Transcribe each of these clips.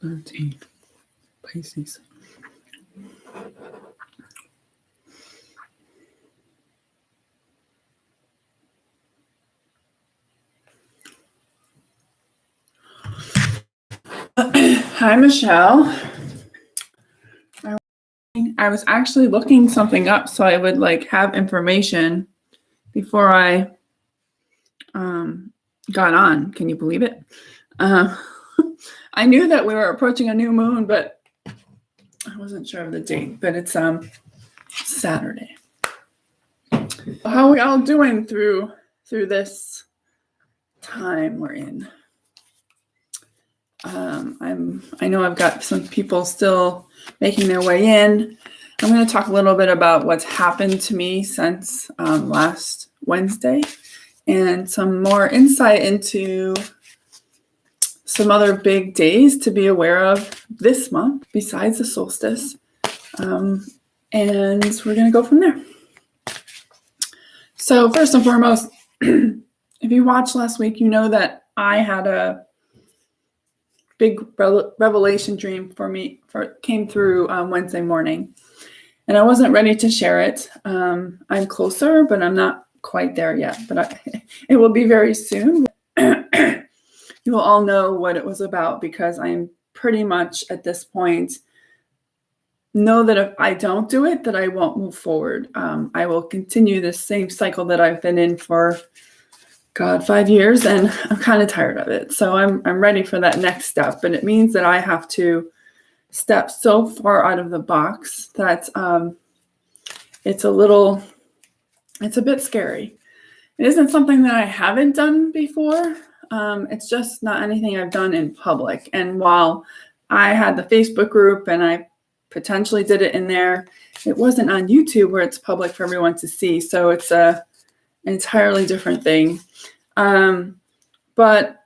13, Pisces. Hi, Michelle. I was actually looking something up so I would have information before I got on. Can you believe it? I knew that we were approaching a new moon, but I wasn't sure of the date. But it's Saturday. How are we all doing through this time we're in? I know I've got some people still making their way in. I'm going to talk a little bit about what's happened to me since last Wednesday, and some more insight into some other big days to be aware of this month besides the solstice. And we're going to go from there. So first and foremost, if you watched last week, you know that I had a big revelation dream came through Wednesday morning, and I wasn't ready to share it. I'm closer, but I'm not quite there yet. But it will be very soon. You will all know what it was about, because I'm pretty much at this point know that if I don't do it, that I won't move forward. I will continue this same cycle that I've been in for 5 years, and I'm kind of tired of it. So I'm ready for that next step, but it means that I have to step so far out of the box that it's a bit scary. It isn't something that I haven't done before. It's just not anything I've done in public. And while I had the Facebook group and I potentially did it in there, it wasn't on YouTube where it's public for everyone to see. So it's an entirely different thing. But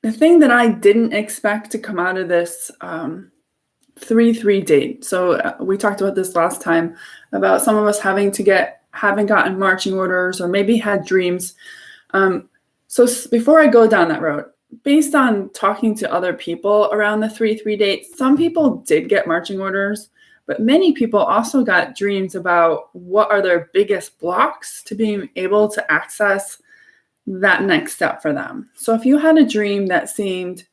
the thing that I didn't expect to come out of this 3-3 date. So we talked about this last time about some of us haven't gotten marching orders or maybe had dreams. So before I go down that road, based on talking to other people around the 3-3 date, some people did get marching orders, but many people also got dreams about what are their biggest blocks to being able to access that next step for them. So if you had a dream that seemed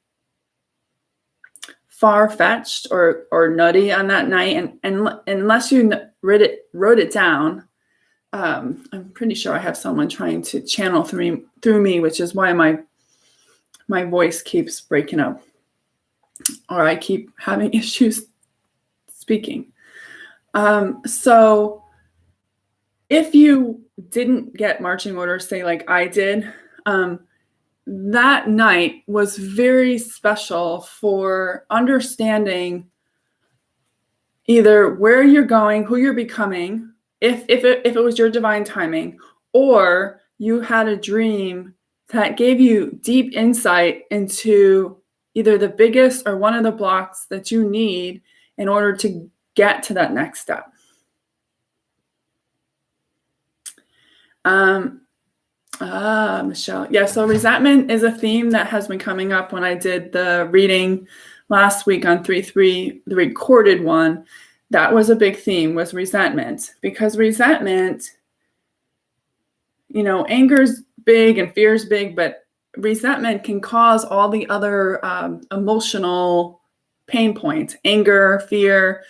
far-fetched or nutty on that night, and unless you wrote it down, I'm pretty sure I have someone trying to channel through me, which is why my voice keeps breaking up, or I keep having issues speaking. So if you didn't get marching orders, say like I did, that night was very special for understanding either where you're going, who you're becoming, if it was your divine timing, or you had a dream that gave you deep insight into either the biggest or one of the blocks that you need in order to get to that next step. Michelle. Yeah, so resentment is a theme that has been coming up when I did the reading last week on 3-3, the recorded one. That was a big theme, was resentment. Because resentment, anger's big and fear's big, but resentment can cause all the other emotional pain points. Anger, fear,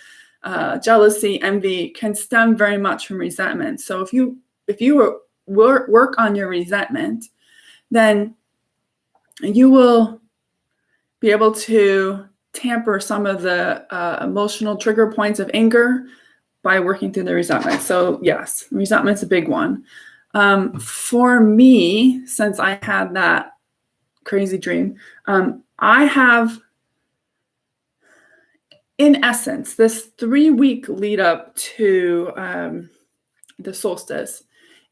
jealousy, envy can stem very much from resentment. So if you work on your resentment, then you will be able to tamper some of the emotional trigger points of anger by working through the resentment. So yes, resentment's a big one. For me, since I had that crazy dream, I have, in essence, this 3-week lead up to the solstice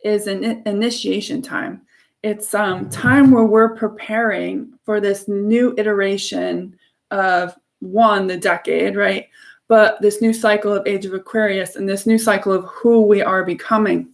is an initiation time. It's time where we're preparing for this new iteration of the decade, right? But this new cycle of Age of Aquarius and this new cycle of who we are becoming.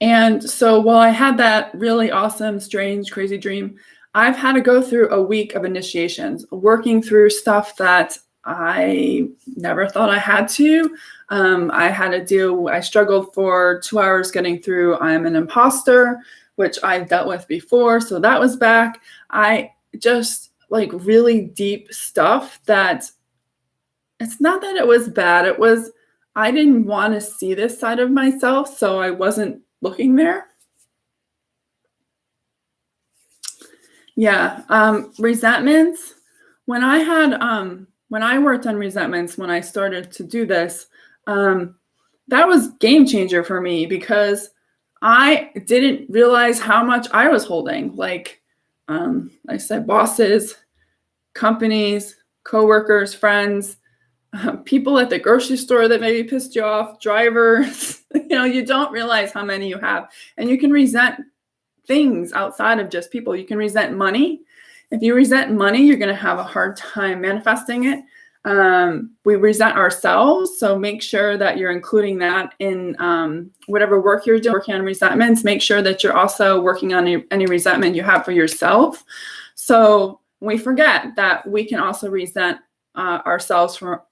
And so while I had that really awesome, strange, crazy dream, I've had to go through a week of initiations, working through stuff that I never thought I had to. I struggled for 2 hours getting through I'm an imposter, which I've dealt with before. So that was back. I just like really deep stuff that it's not that it was bad. It was, I didn't want to see this side of myself. So I wasn't looking there. Yeah. Resentments. When I worked on resentments, when I started to do this, that was game changer for me because I didn't realize how much I was holding. Like I said, bosses, companies, coworkers, friends, people at the grocery store that maybe pissed you off, drivers. You don't realize how many you have. And you can resent things outside of just people. You can resent money. If you resent money, you're going to have a hard time manifesting it. We resent ourselves. So make sure that you're including that in whatever work you're doing, working on resentments. Make sure that you're also working on any resentment you have for yourself. So we forget that we can also resent ourselves for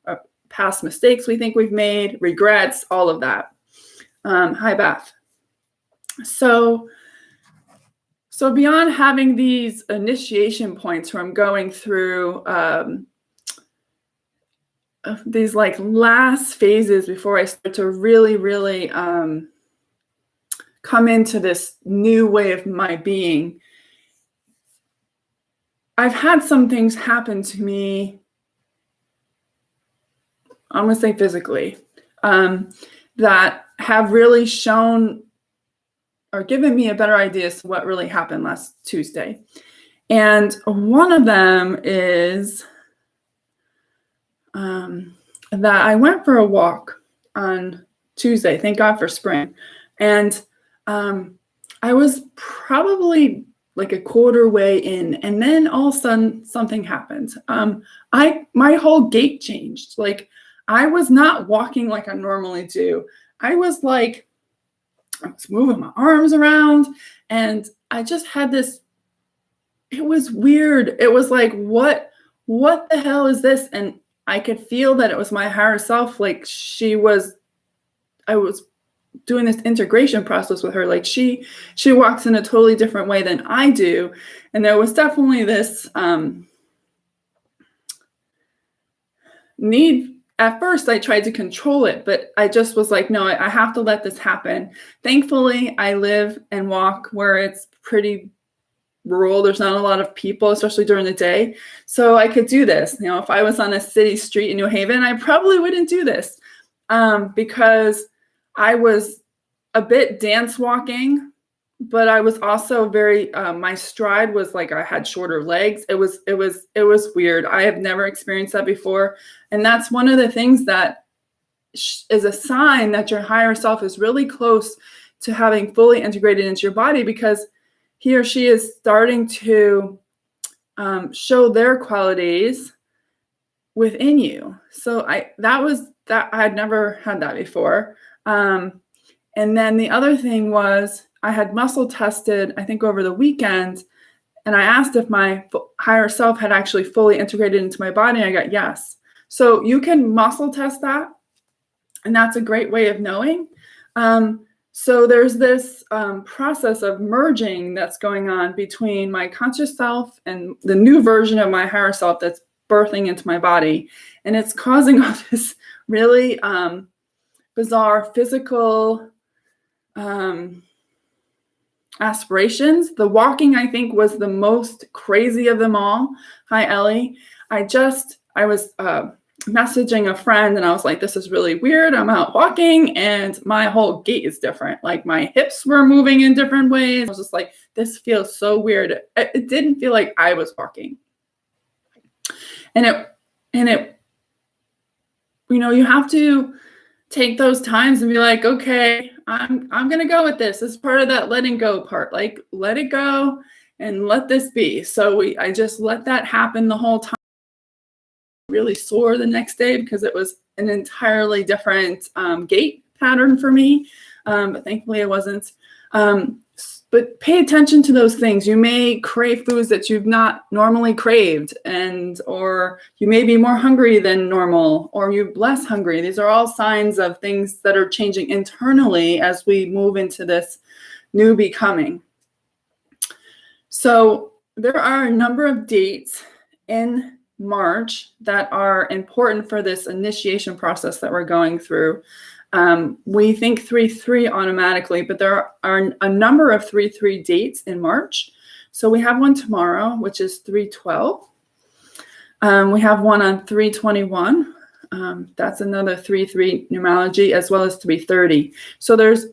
past mistakes we think we've made, regrets, all of that. Hi, Beth. So beyond having these initiation points from going through these like last phases before I start to really, really come into this new way of my being, I've had some things happen to me, I'm going to say physically, that have really shown or given me a better idea as to what really happened last Tuesday. And one of them is that I went for a walk on Tuesday. Thank God for spring. And I was probably like a quarter way in, and then all of a sudden something happened. My whole gait changed. Like I was not walking like I normally do. I was moving my arms around, and I just had this, it was weird. It was like, what the hell is this? And I could feel that it was my higher self. Like I was doing this integration process with her. Like she walks in a totally different way than I do. And there was definitely this need. At first I tried to control it, but I just was like, no, I have to let this happen. Thankfully, I live and walk where it's pretty rural. There's not a lot of people, especially during the day. So I could do this. If I was on a city street in New Haven, I probably wouldn't do this because I was a bit dance walking, but I was also very, my stride was like I had shorter legs. It was weird. I have never experienced that before. And that's one of the things that is a sign that your higher self is really close to having fully integrated into your body, because he or she is starting to show their qualities within you. So I had never had that before. And then the other thing was I had muscle tested, I think over the weekend, and I asked if my higher self had actually fully integrated into my body. And I got yes. So you can muscle test that, and that's a great way of knowing. So there's this process of merging that's going on between my conscious self and the new version of my higher self that's birthing into my body. And it's causing all this really bizarre physical aspirations. The walking, I think, was the most crazy of them all. Hi, Ellie. I was messaging a friend, and I was like, this is really weird. I'm out walking and my whole gait is different. Like my hips were moving in different ways. I was just like, this feels so weird. It didn't feel like I was walking. And it, you have to take those times and be like, okay, I'm going to go with this. This is part of that letting go part. Like, let it go and let this be. So I just let that happen the whole time. Really sore the next day because it was an entirely different gait pattern for me. but thankfully it wasn't. But pay attention to those things. You may crave foods that you've not normally craved, or you may be more hungry than normal, or you're less hungry. These are all signs of things that are changing internally as we move into this new becoming. So there are a number of dates in March that are important for this initiation process that we're going through. We think 3/3 automatically, but there are a number of 3/3 dates in March. So we have one tomorrow, which is 3/12. We have one on 3/21. That's another 3/3 numerology, as well as 3/30. So there's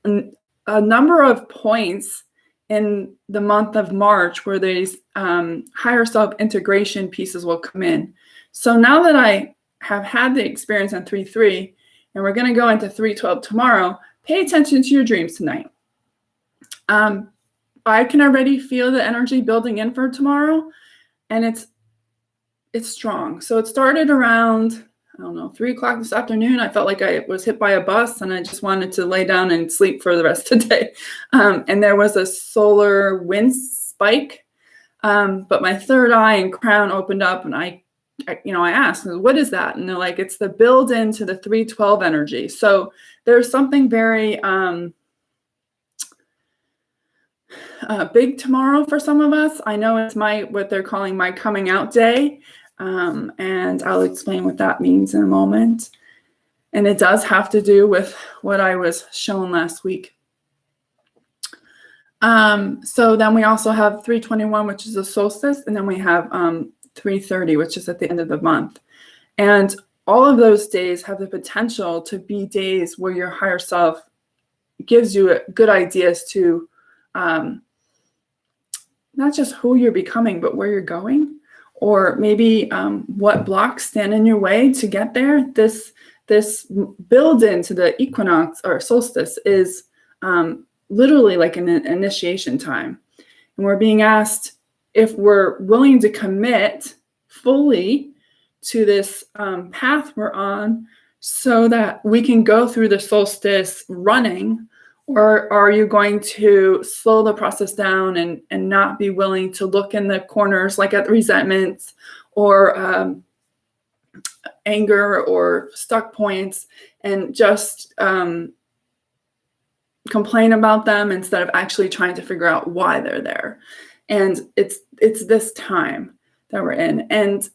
a number of points in the month of March where these higher self integration pieces will come in. So now that I have had the experience on 3/3, and we're going to go into 3/12 tomorrow, pay attention to your dreams tonight. I can already feel the energy building in for tomorrow, and it's strong. So it started around, 3 o'clock this afternoon. I felt like I was hit by a bus, and I just wanted to lay down and sleep for the rest of the day. And there was a solar wind spike, but my third eye and crown opened up, and I asked, what is that? And they're like, it's the build into the 3/12 energy. So there's something very big tomorrow for some of us. I know it's what they're calling my coming out day. And I'll explain what that means in a moment. And it does have to do with what I was shown last week. So then we also have 3/21, which is a solstice. And then we have 3/30, which is at the end of the month. And all of those days have the potential to be days where your higher self gives you good ideas to not just who you're becoming, but where you're going, or maybe what blocks stand in your way to get there. This build into the equinox or solstice is literally like an initiation time. And we're being asked if we're willing to commit fully to this path we're on so that we can go through the solstice running, or are you going to slow the process down and not be willing to look in the corners like at resentments or anger or stuck points and just complain about them instead of actually trying to figure out why they're there? And it's this time that we're in. And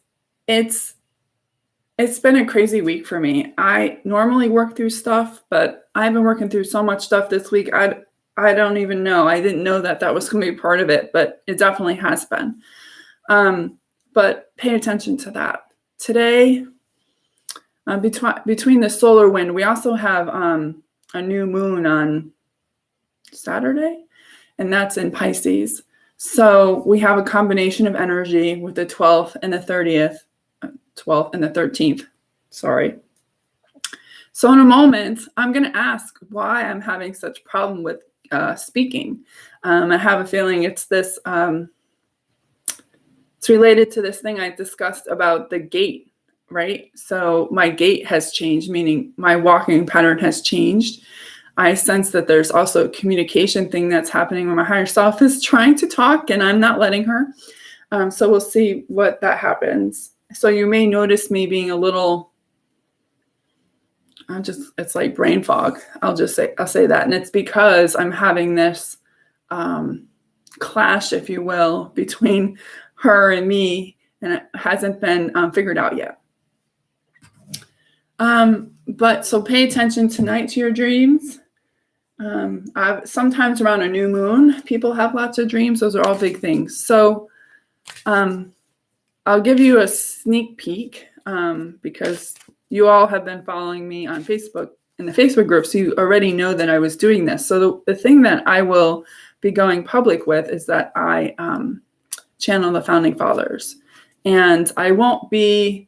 it's been a crazy week for me. I normally work through stuff, but I've been working through so much stuff this week. I don't even know. I didn't know that was going to be part of it, but it definitely has been. But pay attention to that. Today, between the solar wind, we also have a new moon on Saturday, and that's in Pisces. So we have a combination of energy with the 12th and the 30th, 12th and the 13th. Sorry. So in a moment, I'm going to ask why I'm having such a problem with speaking. I have a feeling it's this, it's related to this thing I discussed about the gait, right? So my gait has changed, meaning my walking pattern has changed. I sense that there's also a communication thing that's happening where my higher self is trying to talk and I'm not letting her. So we'll see what that happens. So you may notice me being a little, it's like brain fog. I'll say that. And it's because I'm having this clash, if you will, between her and me, and it hasn't been figured out yet. But so pay attention tonight to your dreams. Sometimes around a new moon, people have lots of dreams. Those are all big things. So I'll give you a sneak peek because you all have been following me on Facebook in the Facebook group, so you already know that I was doing this. So the thing that I will be going public with is that I channel the Founding Fathers. And I won't be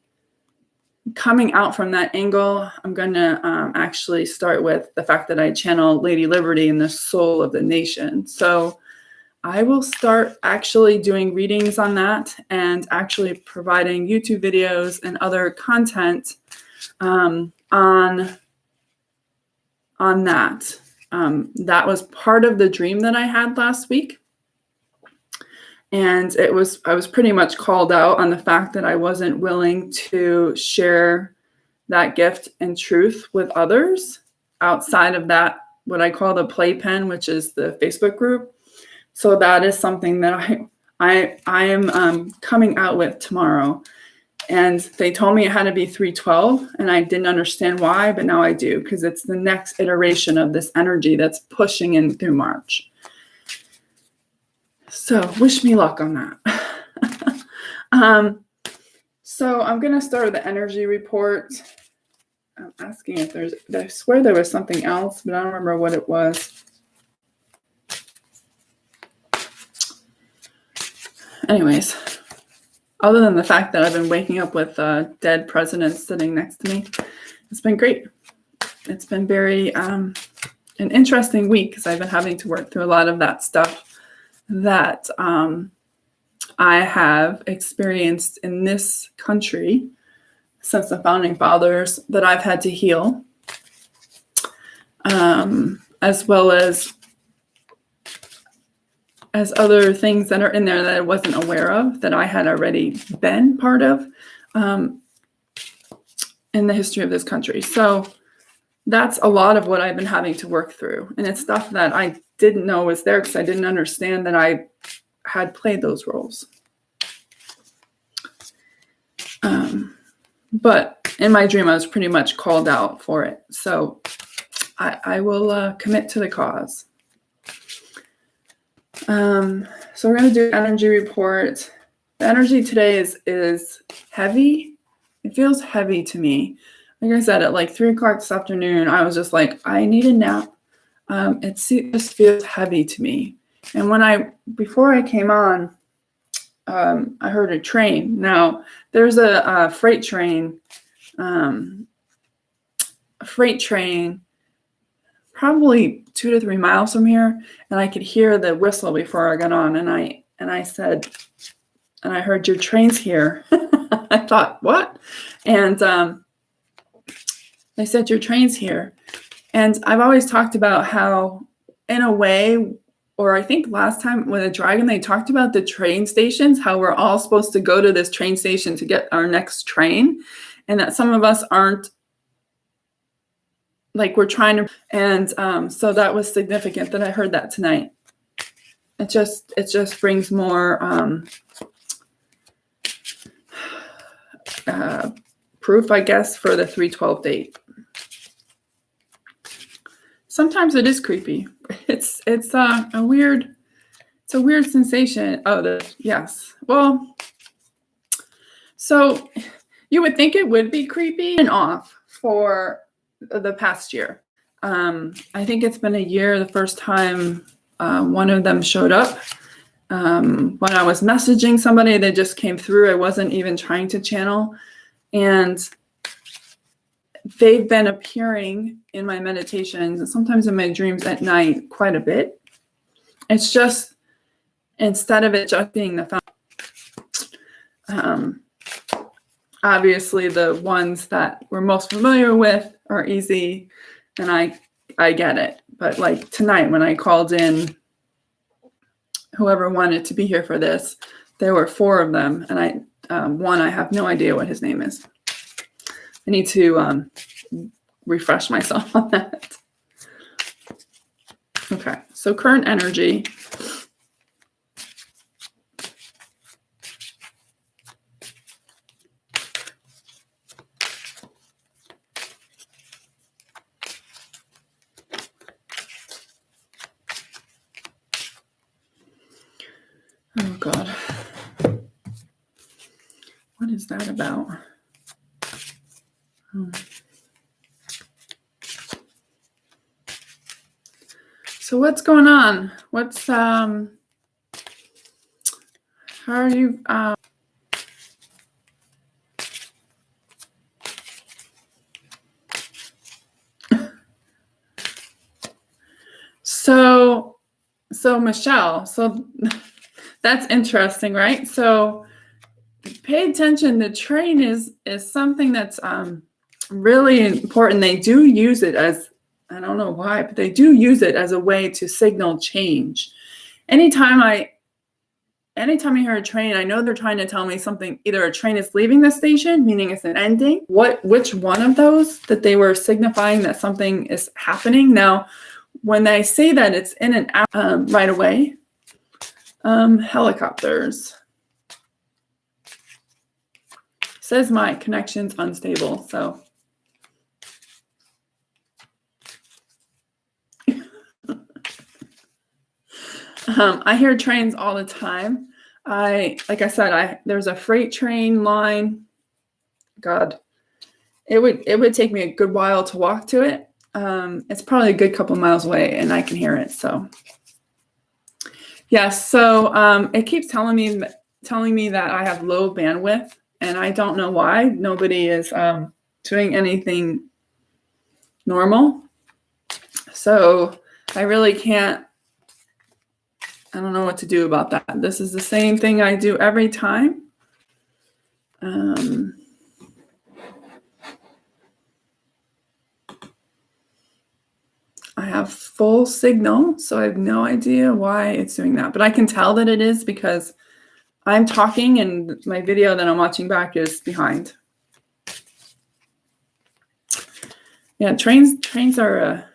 coming out from that angle. I'm going to actually start with the fact that I channel Lady Liberty and the soul of the nation. So I will start actually doing readings on that and actually providing YouTube videos and other content on that. That was part of the dream that I had last week. And I was pretty much called out on the fact that I wasn't willing to share that gift and truth with others outside of that, what I call the playpen, which is the Facebook group. So that is something that I am coming out with tomorrow. And they told me it had to be 312, and I didn't understand why, but now I do, because it's the next iteration of this energy that's pushing in through March. So wish me luck on that. So I'm going to start with the energy report. I'm asking if I swear there was something else, but I don't remember what it was. Anyways, other than the fact that I've been waking up with dead presidents sitting next to me, it's been great. It's been very an interesting week because I've been having to work through a lot of that stuff that I have experienced in this country since the founding fathers that I've had to heal, as well as other things that are in there that I wasn't aware of, that I had already been part of in the history of this country. So that's a lot of what I've been having to work through. And it's stuff that I didn't know was there because I didn't understand that I had played those roles. But in my dream, I was pretty much called out for it. So I will commit to the cause. So we're going to do energy report. The energy today is heavy. It feels heavy to me. Like I said, at like 3 o'clock this afternoon, I was just like, I need a nap. It just feels heavy to me. And before I came on, I heard a train. Now there's a freight train, probably 2 to 3 miles from here, and I could hear the whistle before I got on, and I said, and I heard your train's here. I thought, what? And they said your train's here. And I've always talked about how, in a way, or I think last time with a dragon, they talked about the train stations, how we're all supposed to go to this train station to get our next train, and that some of us aren't, like we're trying to, and so that was significant that I heard that tonight. It just brings more proof, I guess, for the 312 date. Sometimes it is creepy. It's a weird sensation. Oh, yes. Well, so you would think it would be creepy and off for the past year. I think it's been a year the first time one of them showed up. When I was messaging somebody, they just came through. I wasn't even trying to channel. And they've been appearing in my meditations and sometimes in my dreams at night quite a bit. It's just, instead of it just being the obviously the ones that we're most familiar with are easy, and I get it. But like tonight when I called in whoever wanted to be here for this, there were 4 of them, and one, I have no idea what his name is. I need to refresh myself on that. Okay, so current energy. Oh God, what is that about? So what's going on? What's how are you? So Michelle, so that's interesting, right? So pay attention. The train is something that's really important. They do use it as I don't know why, but they do use it as a way to signal change. Anytime I hear a train, I know they're trying to tell me something. Either a train is leaving the station, meaning it's an ending. Which one of those that they were signifying that something is happening? Now, when they say that it's in and out right away, helicopters. Says my connection's unstable, so. I hear trains all the time. Like I said, there's a freight train line. God, it would take me a good while to walk to it. It's probably a good couple miles away, and I can hear it. So, yes. So it keeps telling me that I have low bandwidth, and I don't know why. Nobody is doing anything normal. So I really can't. I don't know what to do about that. This is the same thing I do every time. I have full signal, so I have no idea why it's doing that. But I can tell that it is because I'm talking and my video that I'm watching back is behind. Yeah, trains are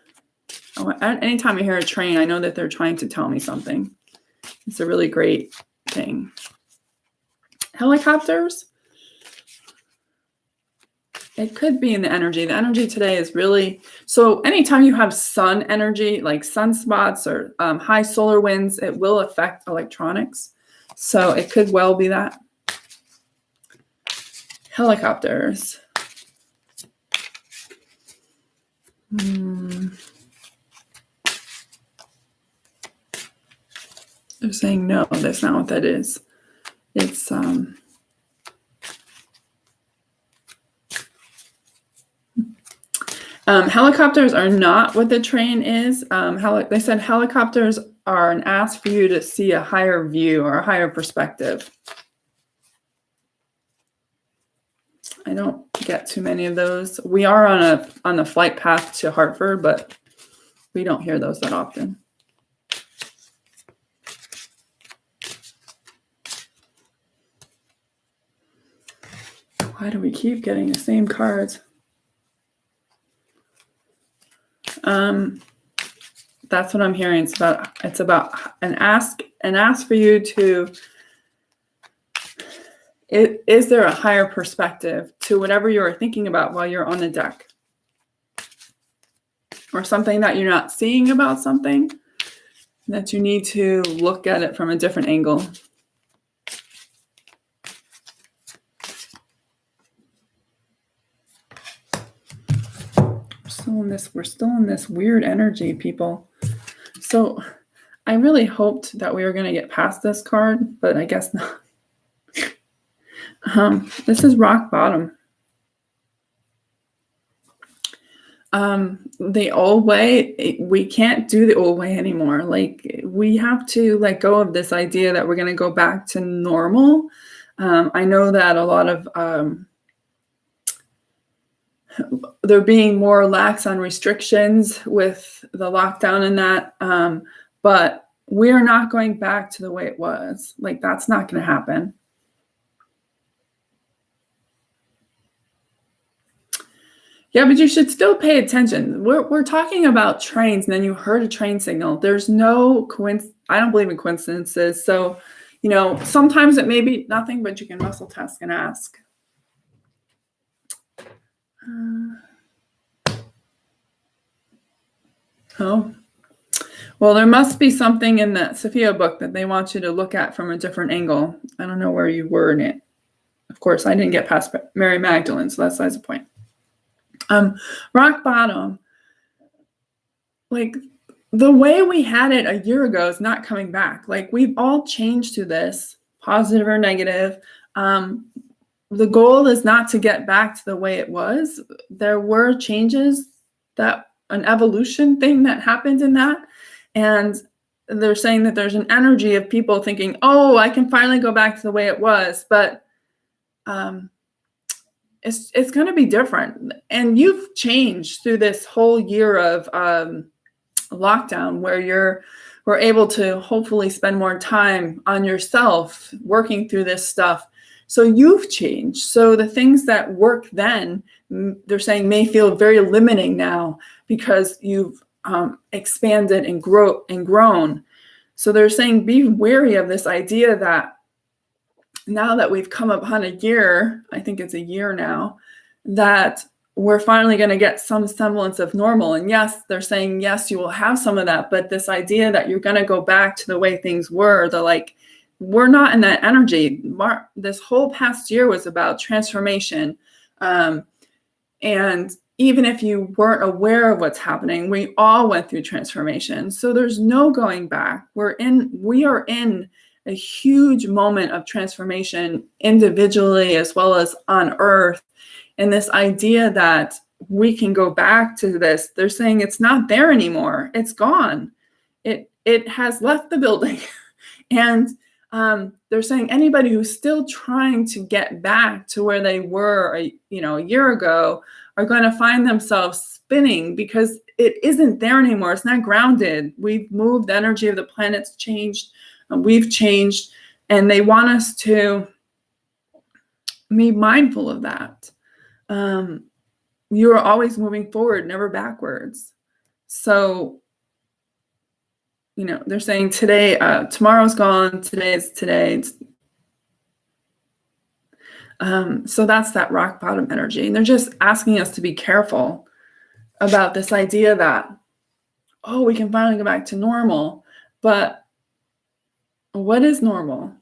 anytime I hear a train, I know that they're trying to tell me something. It's a really great thing. Helicopters? It could be in the energy. The energy today is really, so anytime you have sun energy, like sunspots or high solar winds, it will affect electronics. So it could well be that. Helicopters. They're saying no, that's not what that is. It's helicopters are not what the train is. They said helicopters are an ask for you to see a higher view or a higher perspective. I don't get too many of those. We are on the flight path to Hartford, but we don't hear those that often. Why do we keep getting the same cards? That's what I'm hearing. It's about an ask for you to. Is there a higher perspective to whatever you're thinking about while you're on the deck, or something that you're not seeing about something that you need to look at it from a different angle? We're still in this weird energy, people. So I really hoped that we were going to get past this card, but I guess not. This is rock bottom. The old way, we can't do the old way anymore. Like, we have to let go of this idea that we're going to go back to normal. I know that a lot of they're being more lax on restrictions with the lockdown and that, but we're not going back to the way it was. Like, that's not going to happen. Yeah, but you should still pay attention. We're talking about trains, and then you heard a train signal. There's no coincidence. I don't believe in coincidences. So, sometimes it may be nothing, but you can muscle test and ask. Oh, well, there must be something in that Sophia book that they want you to look at from a different angle. I don't know where you were in it. Of course, I didn't get past Mary Magdalene, so that's the point. Rock bottom, like the way we had it a year ago is not coming back. Like, we've all changed to this, positive or negative. The goal is not to get back to the way it was. There were changes, an evolution thing that happened in that. And they're saying that there's an energy of people thinking, oh, I can finally go back to the way it was. But it's going to be different. And you've changed through this whole year of lockdown, where we're able to hopefully spend more time on yourself working through this stuff. So you've changed. So the things that work then, they're saying, may feel very limiting now because you've expanded and grown. So they're saying, be wary of this idea that now that we've come upon a year, I think it's a year now, that we're finally going to get some semblance of normal. And yes, they're saying, yes, you will have some of that. But this idea that you're going to go back to the way things were, they're like, we're not in that energy. This whole past year was about transformation. And even if you weren't aware of what's happening, we all went through transformation. So there's no going back. We are in a huge moment of transformation individually as well as on earth. And this idea that we can go back to this, they're saying it's not there anymore. It's gone. It has left the building. And they're saying anybody who's still trying to get back to where they were a year ago are going to find themselves spinning because it isn't there anymore. It's not grounded. We've moved. The energy of the planet's changed. We've changed. And they want us to be mindful of that. You are always moving forward, never backwards. So, they're saying today, tomorrow's gone, today is today. So that's that rock bottom energy. And they're just asking us to be careful about this idea that, we can finally go back to normal. But what is normal?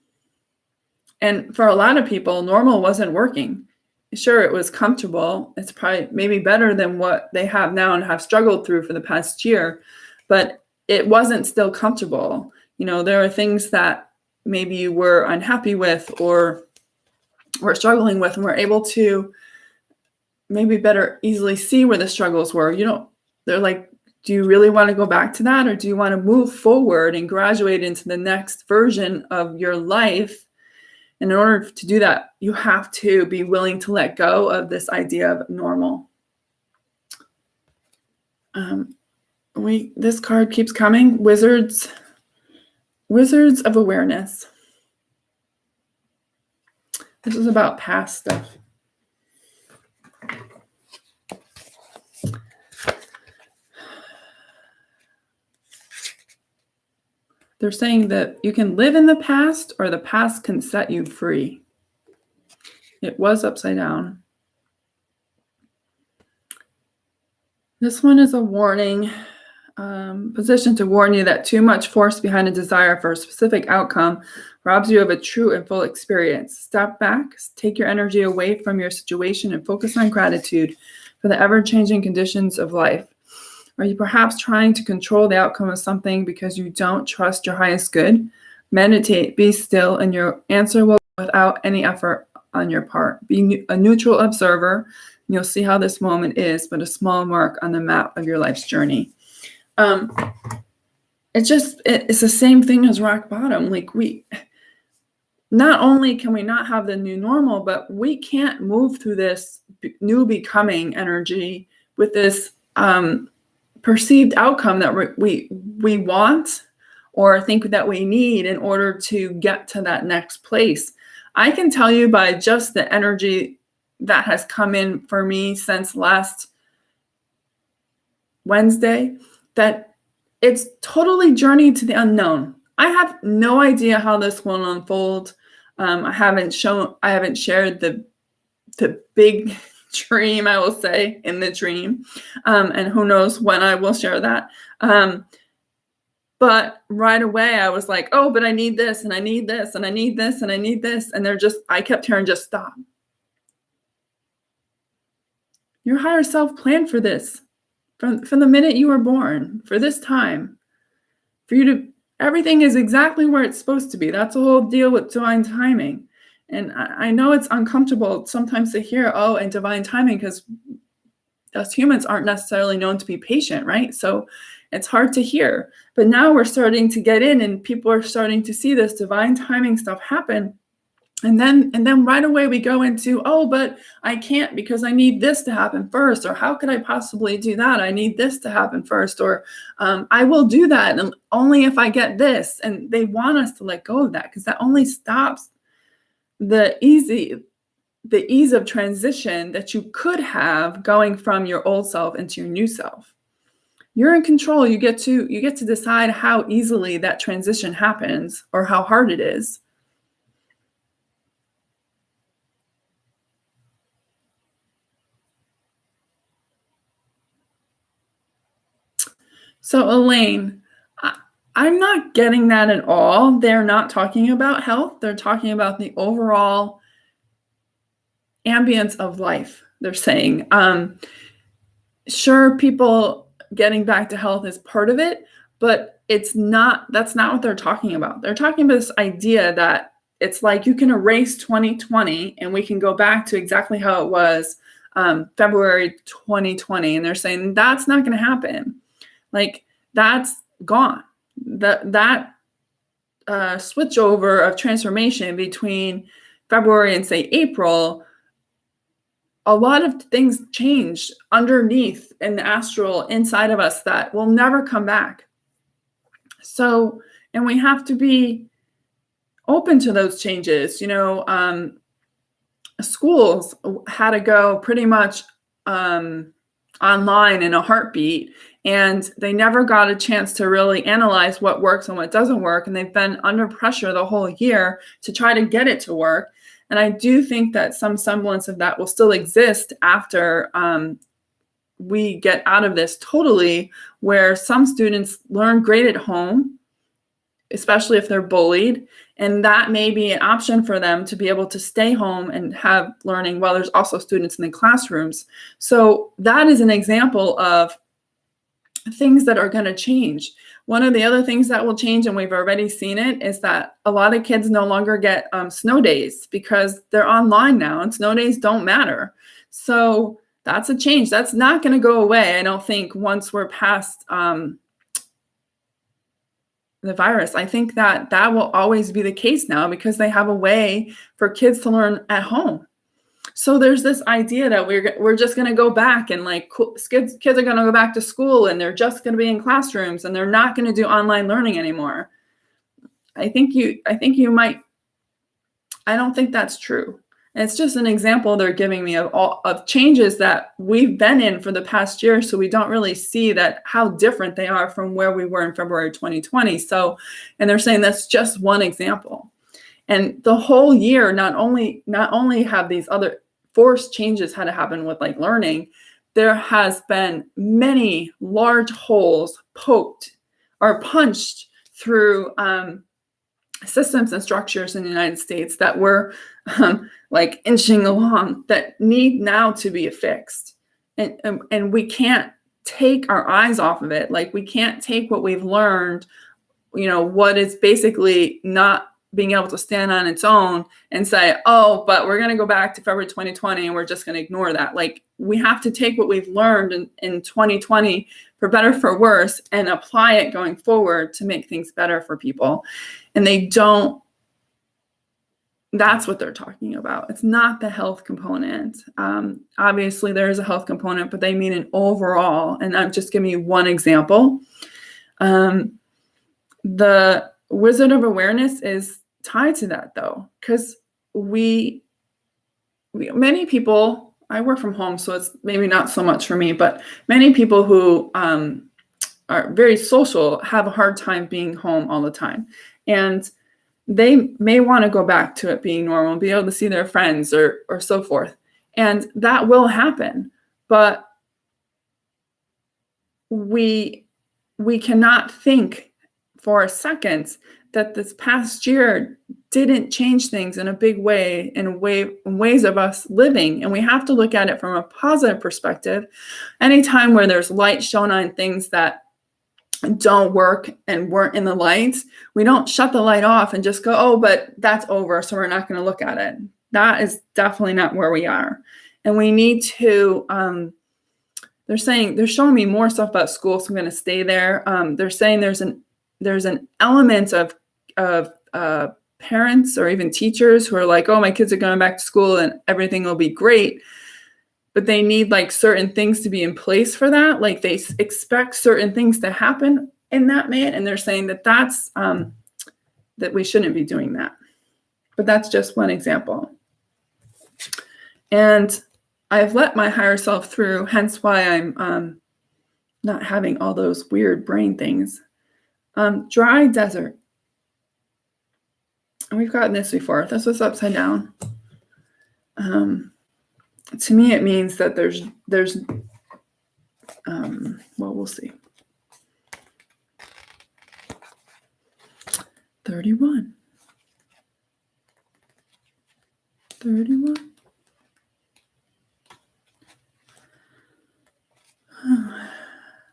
And for a lot of people, normal wasn't working. Sure, it was comfortable. It's probably maybe better than what they have now and have struggled through for the past year, but it wasn't still comfortable. There are things that maybe you were unhappy with or were struggling with, and were able to maybe better easily see where the struggles were. They're like, do you really want to go back to that? Or do you want to move forward and graduate into the next version of your life? And in order to do that, you have to be willing to let go of this idea of normal. This card keeps coming. Wizards of awareness. This is about past stuff. They're saying that you can live in the past or the past can set you free. It was upside down. This one is a warning, position to warn you that too much force behind a desire for a specific outcome robs you of a true and full experience. Step back, take your energy away from your situation and focus on gratitude for the ever-changing conditions of life. Are you perhaps trying to control the outcome of something because you don't trust your highest good? Meditate, be still, and your answer will come without any effort on your part. Be a neutral observer, and you'll see how this moment is but a small mark on the map of your life's journey. It's the same thing as rock bottom. Like, not only can we not have the new normal, but we can't move through this new becoming energy with this perceived outcome that we want or think that we need in order to get to that next place. I can tell you by just the energy that has come in for me since last Wednesday that it's totally journeyed to the unknown. I have no idea how this will unfold. I haven't shared the big dream, I will say, in the dream. And who knows when I will share that. But right away I was like, but I need this and I need this and I need this and I need this. And I kept hearing, just stop. Your higher self planned for this from the minute you were born, for this time, for you to, everything is exactly where it's supposed to be. That's the whole deal with divine timing. And I know it's uncomfortable sometimes to hear, and divine timing, because us humans aren't necessarily known to be patient, right? So it's hard to hear. But now we're starting to get in and people are starting to see this divine timing stuff happen. And then right away we go into, oh, but I can't because I need this to happen first, or how could I possibly do that? I need this to happen first, or I will do that and only if I get this. And they want us to let go of that because that only stops the ease of transition that you could have going from your old self into your new self. You're in control. You get to decide how easily that transition happens or how hard it is. So Elaine, I'm not getting that at all. They're not talking about health. They're talking about the overall ambience of life. They're saying, sure, people getting back to health is part of it, but that's not what they're talking about. They're talking about this idea that it's like you can erase 2020 and we can go back to exactly how it was February 2020. And they're saying that's not going to happen. Like that's gone. That switch over of transformation between February and say April, a lot of things changed underneath in the astral inside of us that will never come back. So, and we have to be open to those changes. Schools had to go pretty much online in a heartbeat, and they never got a chance to really analyze what works and what doesn't work. And they've been under pressure the whole year to try to get it to work. And I do think that some semblance of that will still exist after we get out of this totally, where some students learn great at home, especially if they're bullied. And that may be an option for them to be able to stay home and have learning while there's also students in the classrooms. So that is an example of things that are going to change. One of the other things that will change, and we've already seen it, is that a lot of kids no longer get snow days because they're online now and snow days don't matter. So that's a change. That's not going to go away, I don't think, once we're past the virus. I think that will always be the case now because they have a way for kids to learn at home. So there's this idea that we're just going to go back and like kids are going to go back to school and they're just going to be in classrooms and they're not going to do online learning anymore. I don't think that's true. And it's just an example they're giving me of changes that we've been in for the past year. So we don't really see that how different they are from where we were in February 2020. So, and they're saying that's just one example. And the whole year, not only have these other forced changes had to happen with like learning, there has been many large holes poked or punched through systems and structures in the United States that were like inching along that need now to be fixed. And we can't take our eyes off of it. Like we can't take what we've learned, what is basically not being able to stand on its own and say, oh, but we're going to go back to February 2020 and we're just going to ignore that. Like we have to take what we've learned in 2020 for better, for worse, and apply it going forward to make things better for people. And that's what they're talking about. It's not the health component. Obviously there is a health component, but they mean an overall, and I'm just giving you one example. The Wizard of Awareness is tied to that though, because many people, I work from home, so it's maybe not so much for me, but many people who are very social have a hard time being home all the time. And they may want to go back to it being normal and be able to see their friends or so forth. And that will happen. But we cannot think for a second that this past year didn't change things in a big way, in ways of us living. And we have to look at it from a positive perspective. Anytime where there's light shown on things that don't work and weren't in the lights, we don't shut the light off and just go, oh, but that's over, so we're not going to look at it. That is definitely not where we are. And we need to, they're showing me more stuff about school, so I'm going to stay there. They're saying there's an element of parents or even teachers who are like, oh, my kids are going back to school and everything will be great. But they need like certain things to be in place for that. Like they expect certain things to happen in that man. And they're saying that that's, that we shouldn't be doing that. But that's just one example. And I've let my higher self through, hence why I'm not having all those weird brain things. Dry desert. And we've gotten this before. This was upside down. To me, it means that there's well, we'll see. 31.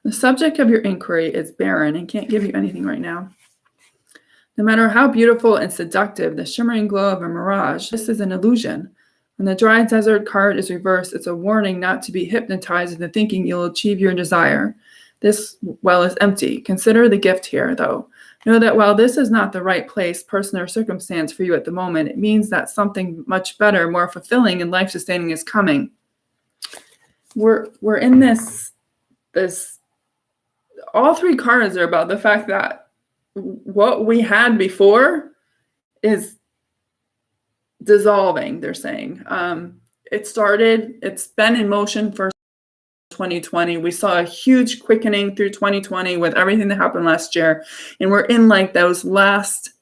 The subject of your inquiry is barren and can't give you anything right now. No matter how beautiful and seductive the shimmering glow of a mirage, this is an illusion. When the dry desert card is reversed, it's a warning not to be hypnotized into thinking you'll achieve your desire. This well is empty. Consider the gift here, though. Know that while this is not the right place, person, or circumstance for you at the moment, it means that something much better, more fulfilling, and life-sustaining is coming. We're in this. All three cards are about the fact that what we had before is dissolving, they're saying. It's been in motion for 2020. We saw a huge quickening through 2020 with everything that happened last year. And we're in like those last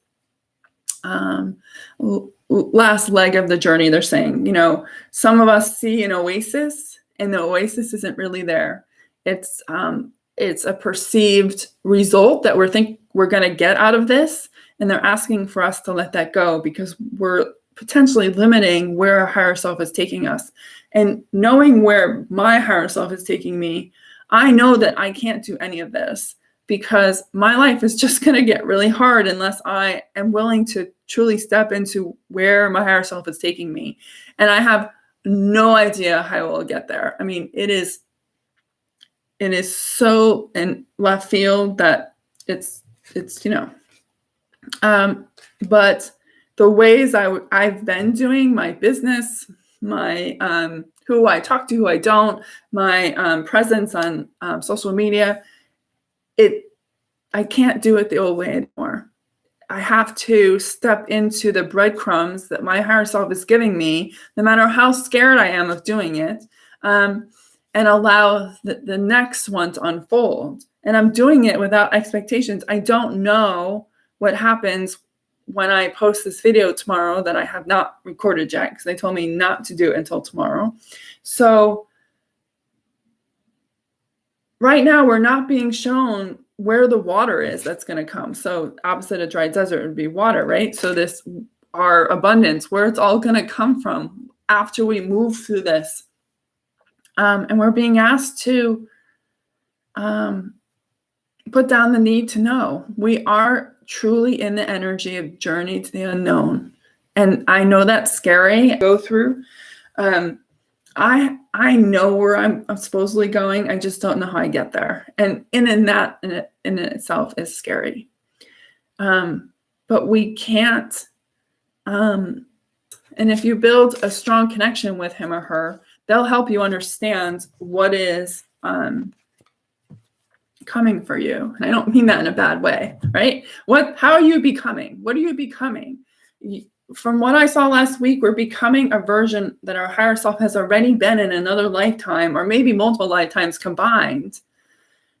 leg of the journey, they're saying. You know, some of us see an oasis, and the oasis isn't really there. It's a perceived result that we're going to get out of this. And they're asking for us to let that go because we're potentially limiting where our higher self is taking us. And knowing where my higher self is taking me, I know that I can't do any of this because my life is just going to get really hard unless I am willing to truly step into where my higher self is taking me. And I have no idea how I will get there. I mean, it is so in left field that it's but the ways I've been doing my business, my who I talk to, who I don't, my presence on social media, I can't do it the old way anymore. I have to step into the breadcrumbs that my higher self is giving me, no matter how scared I am of doing it, and allow the next one to unfold. And I'm doing it without expectations. I don't know what happens when I post this video tomorrow that I have not recorded yet because they told me not to do it until tomorrow. So right now we're not being shown where the water is that's going to come. So opposite a dry desert would be water, right? So our abundance, where it's all going to come from after we move through this. And we're being asked to put down the need to know. We are truly in the energy of journey to the unknown. And I know that's scary to go through. I know where I'm supposedly going. I just don't know how I get there. And that in itself is scary. But we can't. And if you build a strong connection with him or her, they'll help you understand what is coming for you. And I don't mean that in a bad way, right? How are you becoming? What are you becoming? From what I saw last week, we're becoming a version that our higher self has already been in another lifetime, or maybe multiple lifetimes combined.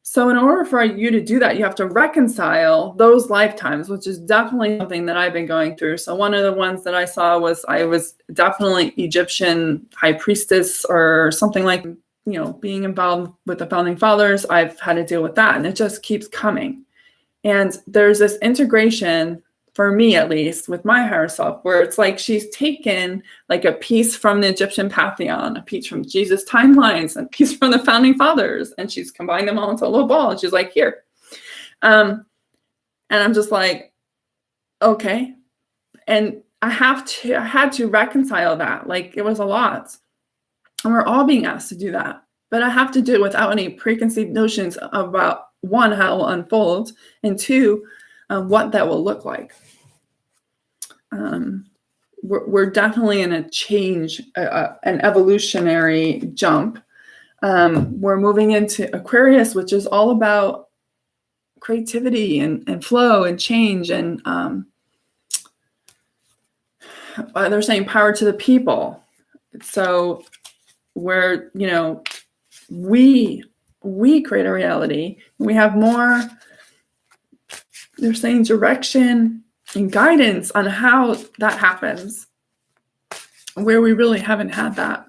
So in order for you to do that, you have to reconcile those lifetimes, which is definitely something that I've been going through. So one of the ones that I saw was I was definitely Egyptian high priestess or something like, being involved with the founding fathers. I've had to deal with that, and it just keeps coming. And there's this integration, for me at least, with my higher self, where it's like she's taken like a piece from the Egyptian pantheon, a piece from Jesus' timelines, and a piece from the founding fathers, and she's combined them all into a little ball, and she's like, here. And I'm just like, okay. And I had to reconcile that. Like, it was a lot. And we're all being asked to do that. But I have to do it without any preconceived notions about, one, how it will unfold, and two, what that will look like. we're definitely in a change, an evolutionary jump. We're moving into Aquarius, which is all about creativity and flow and change. And they're saying power to the people. So where, we create a reality. We have more, they're saying, direction and guidance on how that happens, where we really haven't had that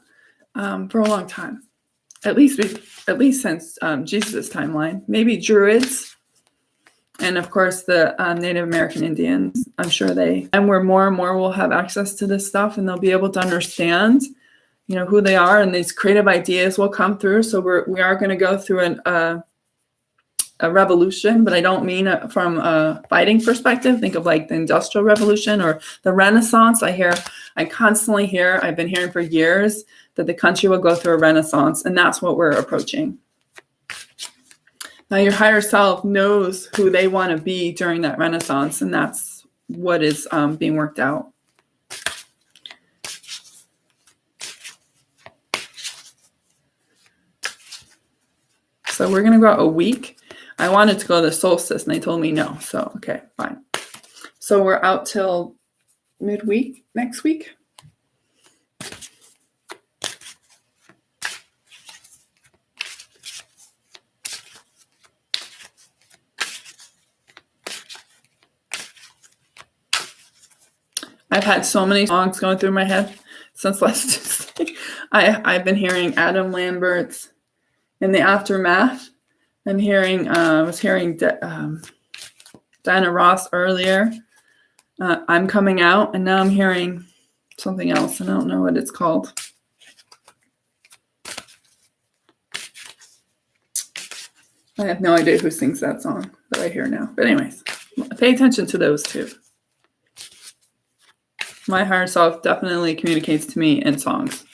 for a long time. At least since Jesus' timeline. Maybe Druids, and of course the Native American Indians. I'm sure and where more and more will have access to this stuff, and they'll be able to understand, who they are, and these creative ideas will come through. So we are going to go through a revolution, but I don't mean from a fighting perspective. Think of like the Industrial Revolution or the Renaissance. I constantly hear, I've been hearing for years, that the country will go through a renaissance, and that's what we're approaching. Now, your higher self knows who they want to be during that renaissance, and that's what is being worked out. So we're going to go out a week. I wanted to go to the solstice, and they told me no. So, okay, fine. So we're out till midweek next week. I've had so many songs going through my head since last Tuesday. I've been hearing Adam Lambert's In the Aftermath. I was hearing Diana Ross earlier. I'm Coming Out, and now I'm hearing something else, and I don't know what it's called. I have no idea who sings that song that I hear now. But anyways, pay attention to those two. My higher self definitely communicates to me in songs.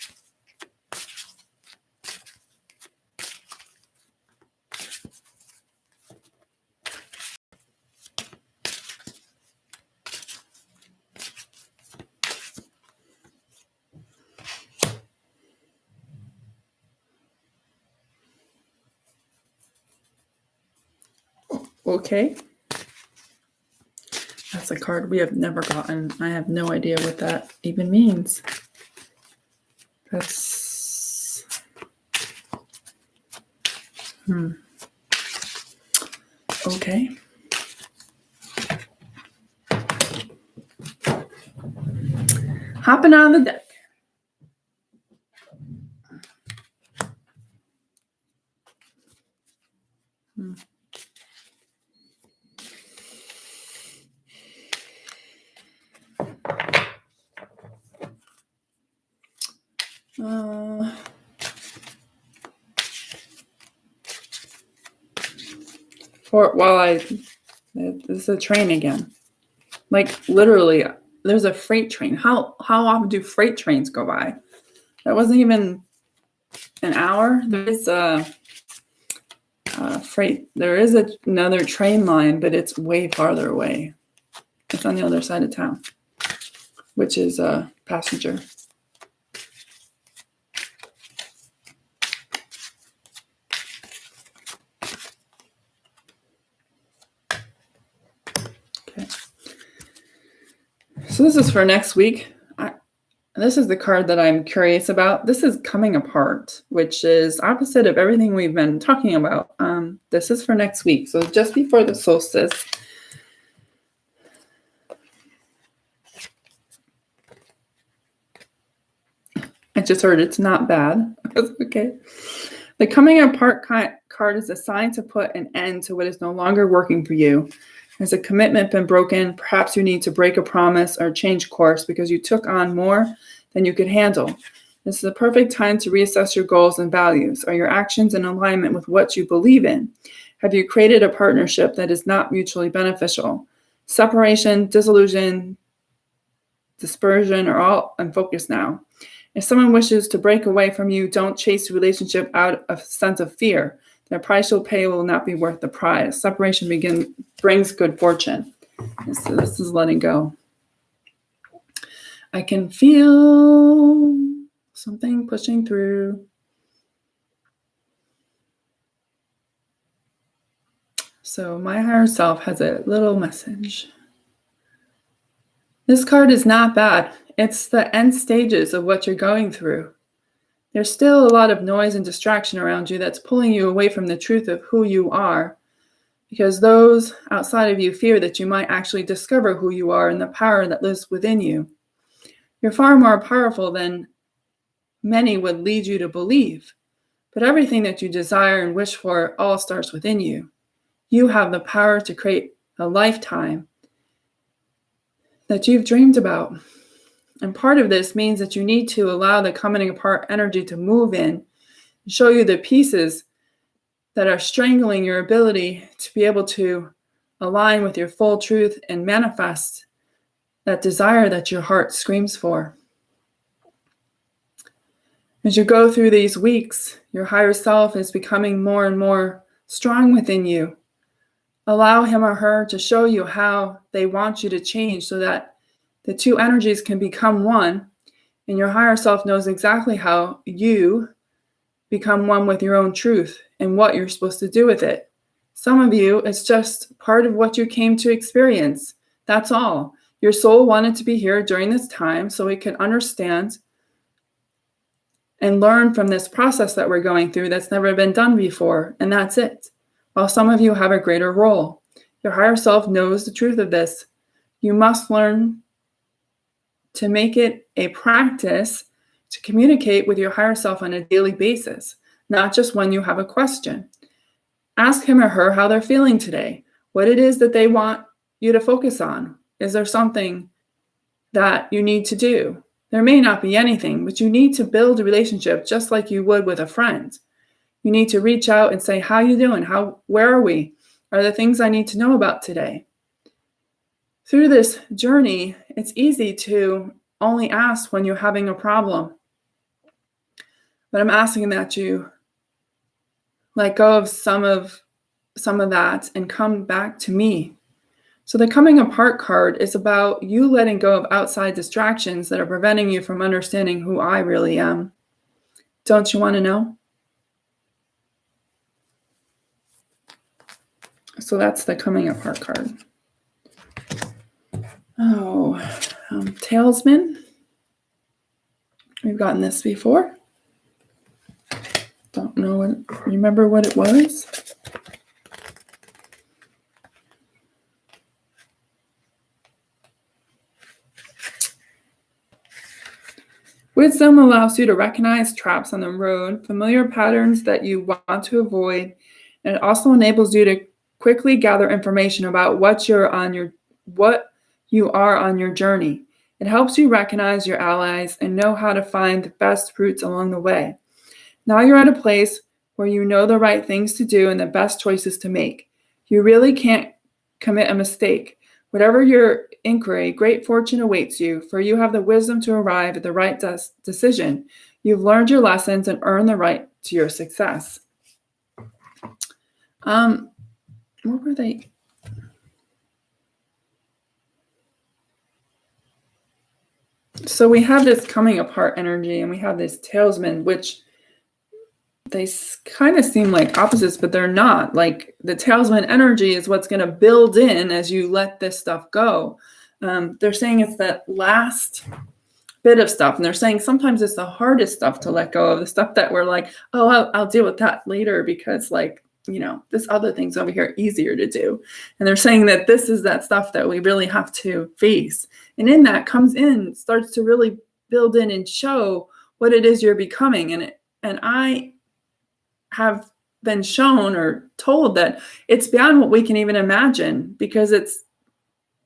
Okay. That's a card we have never gotten. I have no idea what that even means. That's... Okay. Hopping on the deck. This is a train again. Like literally, there's a freight train. How often do freight trains go by? That wasn't even an hour. There is a freight. There is another train line, but it's way farther away. It's on the other side of town, which is a passenger. Okay. So this is for next week. This is the card that I'm curious about. This is coming apart, which is opposite of everything we've been talking about. This is for next week. So just before the solstice. I just heard it's not bad. Okay. The coming apart card is a sign to put an end to what is no longer working for you. Has a commitment been broken? Perhaps you need to break a promise or change course because you took on more than you could handle. This is a perfect time to reassess your goals and values. Are your actions in alignment with what you believe in? Have you created a partnership that is not mutually beneficial? Separation, disillusion, dispersion are all in focus now. If someone wishes to break away from you, don't chase the relationship out of a sense of fear. The price you'll pay will not be worth the prize. Separation brings good fortune. So this is letting go. I can feel something pushing through. So my higher self has a little message. This card is not bad. It's the end stages of what you're going through. There's still a lot of noise and distraction around you that's pulling you away from the truth of who you are, because those outside of you fear that you might actually discover who you are and the power that lives within you. You're far more powerful than many would lead you to believe, but everything that you desire and wish for all starts within you. You have the power to create a lifetime that you've dreamed about. And part of this means that you need to allow the coming apart energy to move in and show you the pieces that are strangling your ability to be able to align with your full truth and manifest that desire that your heart screams for. As you go through these weeks, your higher self is becoming more and more strong within you. Allow him or her to show you how they want you to change so that the two energies can become one, and your higher self knows exactly how you become one with your own truth and what you're supposed to do with it. Some of you, it's just part of what you came to experience. That's all. Your soul wanted to be here during this time so it could understand and learn from this process that we're going through that's never been done before, and that's it. While some of you have a greater role. Your higher self knows the truth of this. You must learn to make it a practice to communicate with your higher self on a daily basis, not just when you have a question. Ask him or her how they're feeling today, what it is that they want you to focus on. Is there something that you need to do? There may not be anything, but you need to build a relationship just like you would with a friend. You need to reach out and say, how you doing? Where are we? Are there things I need to know about today? Through this journey, it's easy to only ask when you're having a problem. But I'm asking that you let go of some of that and come back to me. So the coming apart card is about you letting go of outside distractions that are preventing you from understanding who I really am. Don't you want to know? So that's the coming apart card. Oh, Talesman. We've gotten this before. Don't know remember what it was. Wisdom allows you to recognize traps on the road, familiar patterns that you want to avoid, and it also enables you to quickly gather information about what you are on your journey. It helps you recognize your allies and know how to find the best routes along the way. Now you're at a place where you know the right things to do and the best choices to make. You really can't commit a mistake. Whatever your inquiry, great fortune awaits you, for you have the wisdom to arrive at the right decision. You've learned your lessons and earned the right to your success. What were they? So we have this coming apart energy and we have this talesman, which they kind of seem like opposites, but they're not. Like the talesman energy is what's going to build in as you let this stuff go. They're saying it's that last bit of stuff. And they're saying sometimes it's the hardest stuff to let go of, the stuff that we're like, oh, I'll deal with that later because this other thing's over here easier to do. And they're saying that this is that stuff that we really have to face. And in that starts to really build in and show what it is you're becoming. And I have been shown or told that it's beyond what we can even imagine because it's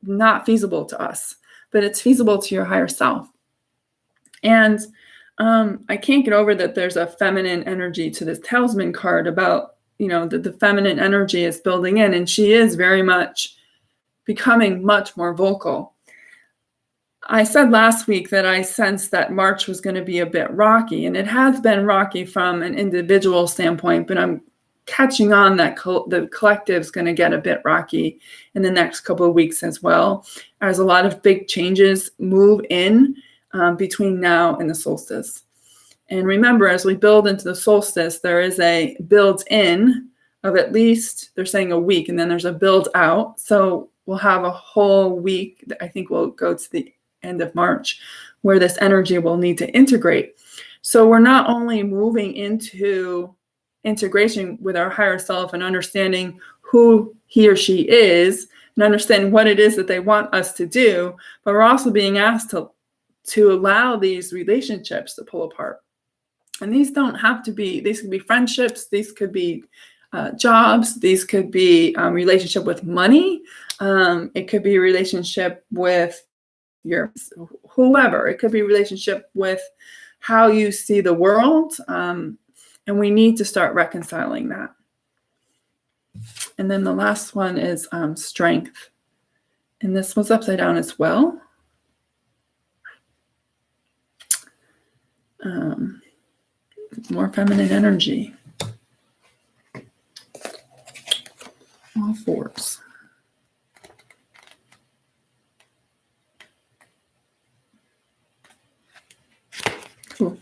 not feasible to us, but it's feasible to your higher self. And I can't get over that there's a feminine energy to this Talisman card about, that the feminine energy is building in, and she is very much becoming much more vocal. I said last week that I sensed that March was going to be a bit rocky, and it has been rocky from an individual standpoint, but I'm catching on that the collective is going to get a bit rocky in the next couple of weeks as well, as a lot of big changes move in between now and the solstice. And remember, as we build into the solstice, there is a build in of at least, they're saying a week, and then there's a build out. So we'll have a whole week, I think we'll go to the end of March, where this energy will need to integrate. So we're not only moving into integration with our higher self and understanding who he or she is and understanding what it is that they want us to do, but we're also being asked to allow these relationships to pull apart. And these don't have to be, these could be friendships, these could be jobs, these could be relationship with money, it could be a relationship with your whoever, it could be a relationship with how you see the world, and we need to start reconciling that. And then the last one is strength, and this was upside down as well. More feminine energy. All fours. Cool.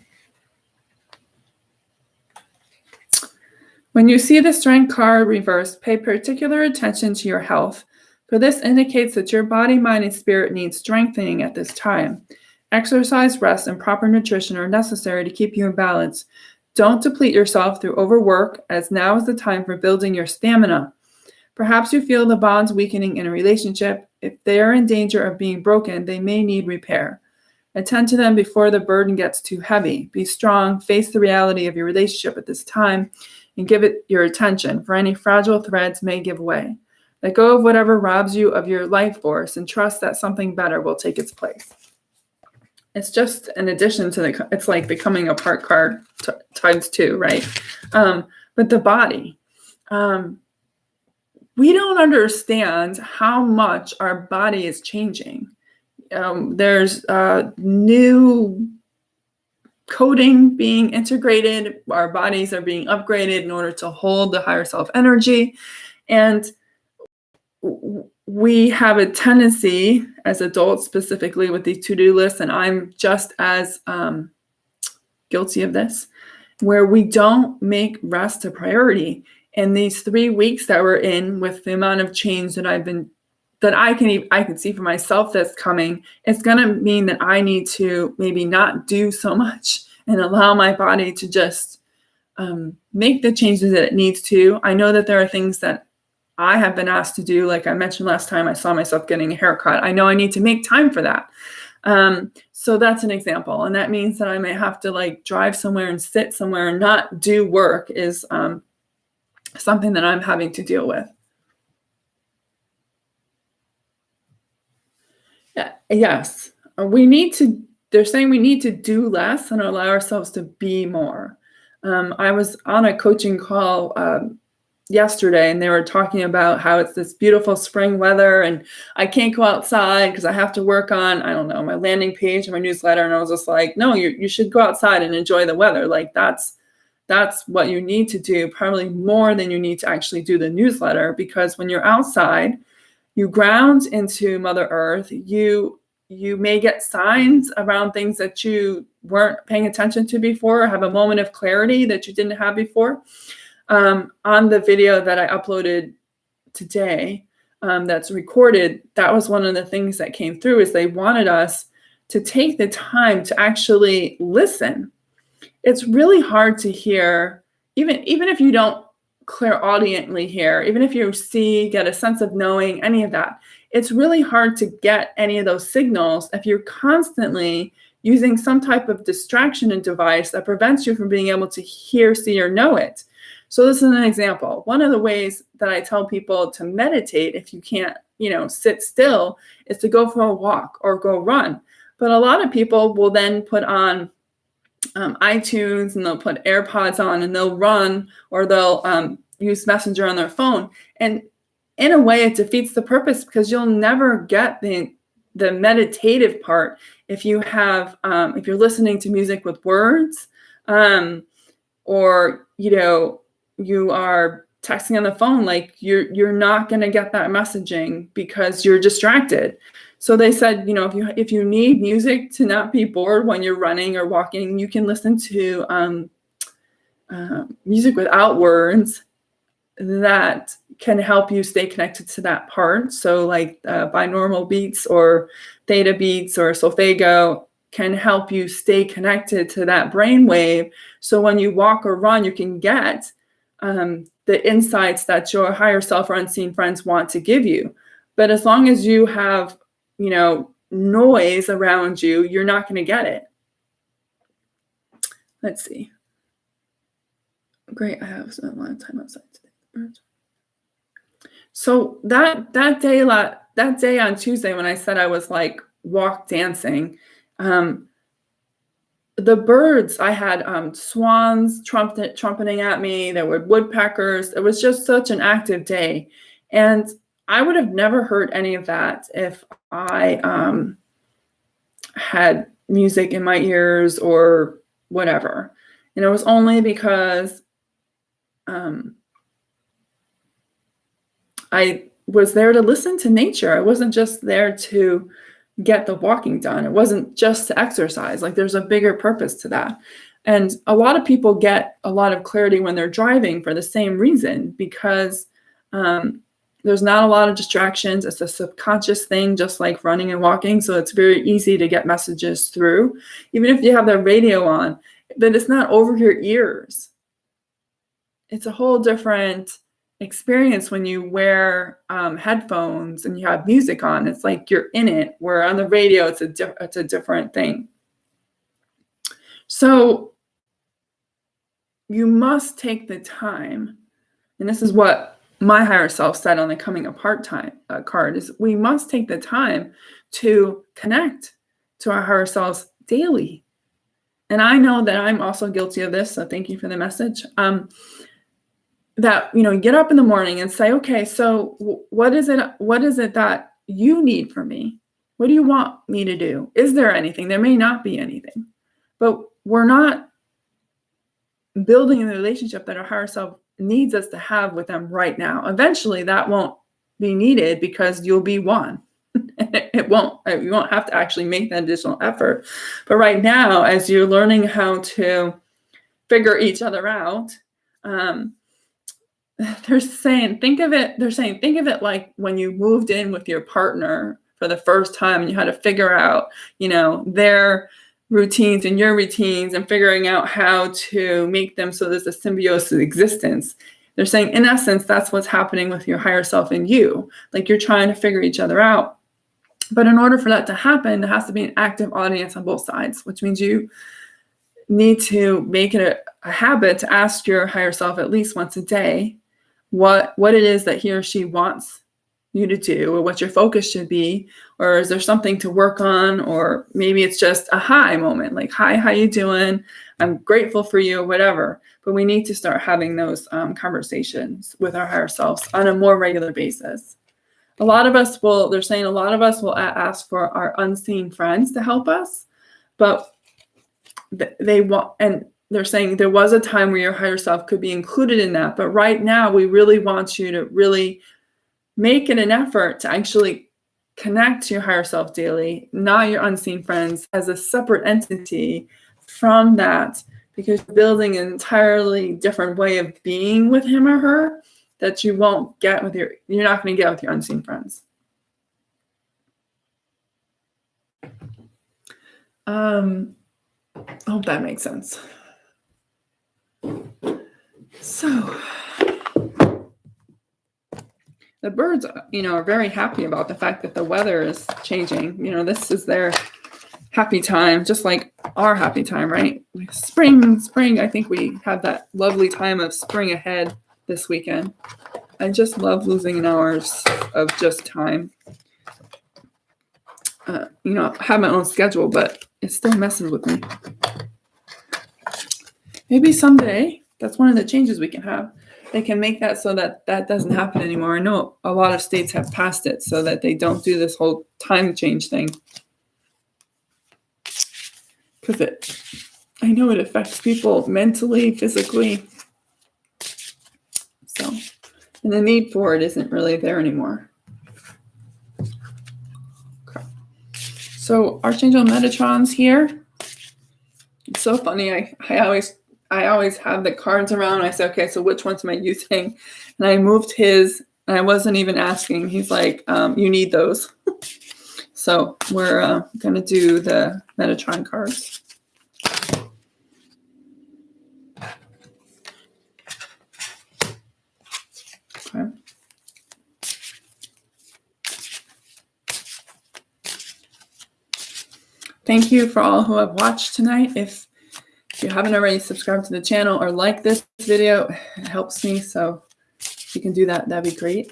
When you see the strength card reversed, pay particular attention to your health, for this indicates that your body, mind, and spirit need strengthening at this time. Exercise, rest, and proper nutrition are necessary to keep you in balance. Don't deplete yourself through overwork, as now is the time for building your stamina. Perhaps you feel the bonds weakening in a relationship. If they are in danger of being broken, they may need repair. Attend to them before the burden gets too heavy. Be strong, face the reality of your relationship at this time, and give it your attention, for any fragile threads may give way. Let go of whatever robs you of your life force and trust that something better will take its place. It's just an addition to it's like becoming a part card times 2, right? But the body, we don't understand how much our body is changing. There's new coding being integrated. Our bodies are being upgraded in order to hold the higher self energy. And we have a tendency as adults, specifically with these to-do lists, and I'm just as guilty of this, where we don't make rest a priority. And these 3 weeks that we're in, with the amount of change that I can see for myself that's coming, it's going to mean that I need to maybe not do so much and allow my body to just make the changes that it needs to. I know that there are things that I have been asked to do. Like I mentioned last time, I saw myself getting a haircut. I know I need to make time for that. So that's an example. And that means that I may have to like drive somewhere and sit somewhere and not do work is something that I'm having to deal with. Yeah, yes, they're saying we need to do less and allow ourselves to be more. I was on a coaching call yesterday, and they were talking about how it's this beautiful spring weather and I can't go outside because I have to work on, I don't know, my landing page or my newsletter. And I was just like, no, you should go outside and enjoy the weather. Like that's what you need to do, probably more than you need to actually do the newsletter, because when you're outside, you ground into Mother Earth. You may get signs around things that you weren't paying attention to before, or have a moment of clarity that you didn't have before. On the video that I uploaded today, that's recorded, that was one of the things that came through, is they wanted us to take the time to actually listen. It's really hard to hear, even if you don't clairaudiently hear, even if you get a sense of knowing any of that, it's really hard to get any of those signals if you're constantly using some type of distraction and device that prevents you from being able to hear, see, or know it. So this is an example. One of the ways that I tell people to meditate, if you can't, sit still, is to go for a walk or go run. But a lot of people will then put on iTunes, and they'll put AirPods on and they'll run, or they'll use Messenger on their phone. And in a way, it defeats the purpose, because you'll never get the meditative part if you have if you're listening to music with words, or you are texting on the phone. Like you're not going to get that messaging because you're distracted. So they said, if you need music to not be bored when you're running or walking, you can listen to music without words that can help you stay connected to that part. So like binaural beats or theta beats or solfeggio can help you stay connected to that brainwave. So when you walk or run, you can get the insights that your higher self or unseen friends want to give you. But as long as you have, noise around you, you're not going to get it. Let's see. Great. I have a lot of time outside today. So that day on Tuesday, when I said I was like walk dancing, the birds, I had swans trumpeting at me. There were woodpeckers. It was just such an active day. And I would have never heard any of that if I had music in my ears or whatever. And it was only because I was there to listen to nature. I wasn't just there to get the walking done. It wasn't just to exercise. Like there's a bigger purpose to that. And a lot of people get a lot of clarity when they're driving for the same reason, because there's not a lot of distractions. It's a subconscious thing, just like running and walking. So it's very easy to get messages through, even if you have the radio on, but it's not over your ears. It's a whole different experience when you wear headphones and you have music on. It's like you're in it, where on the radio it's a different thing. So you must take the time, and this is what my higher self said on the coming apart time card, is we must take the time to connect to our higher selves daily. And I know that I'm also guilty of this, so thank you for the message. That, get up in the morning and say, okay, so what is it that you need from me? What do you want me to do? Is there anything? There may not be anything, but we're not building a relationship that our higher self needs us to have with them right now. Eventually that won't be needed because you'll be one. You won't have to actually make that additional effort. But right now, as you're learning how to figure each other out, they're saying, think of it like when you moved in with your partner for the first time and you had to figure out, their routines and your routines and figuring out how to make them so there's a symbiosis existence. They're saying, in essence, that's what's happening with your higher self and you. Like you're trying to figure each other out. But in order for that to happen, there has to be an active audience on both sides, which means you need to make it a habit to ask your higher self at least once a day what it is that he or she wants you to do, or what your focus should be, or is there something to work on, or maybe it's just a hi moment, like, hi, how you doing? I'm grateful for you, whatever. But we need to start having those conversations with our higher selves on a more regular basis. They're saying a lot of us will ask for our unseen friends to help us, but they want, and they're saying there was a time where your higher self could be included in that. But right now, we really want you to really make it an effort to actually connect to your higher self daily, not your unseen friends, as a separate entity from that, because you're building an entirely different way of being with him or her that you won't get you're not going to get with your unseen friends. I hope that makes sense. So the birds, are very happy about the fact that the weather is changing. This is their happy time, just like our happy time, right? Spring. I think we have that lovely time of spring ahead this weekend. I just love losing hours of just time. I have my own schedule, but it still messes with me. Maybe someday, that's one of the changes we can have. They can make that so that doesn't happen anymore. I know a lot of states have passed it so that they don't do this whole time change thing. Because I know it affects people mentally, physically. So, and the need for it isn't really there anymore. Okay. So Archangel Metatron's here. It's so funny. I always have the cards around. I say, okay, so which ones am I using? And I moved his, and I wasn't even asking. He's like, you need those. So we're going to do the Metatron cards. Okay. Thank you for all who have watched tonight. If you haven't already subscribed to the channel or liked this video, it helps me. So if you can do that, that'd be great.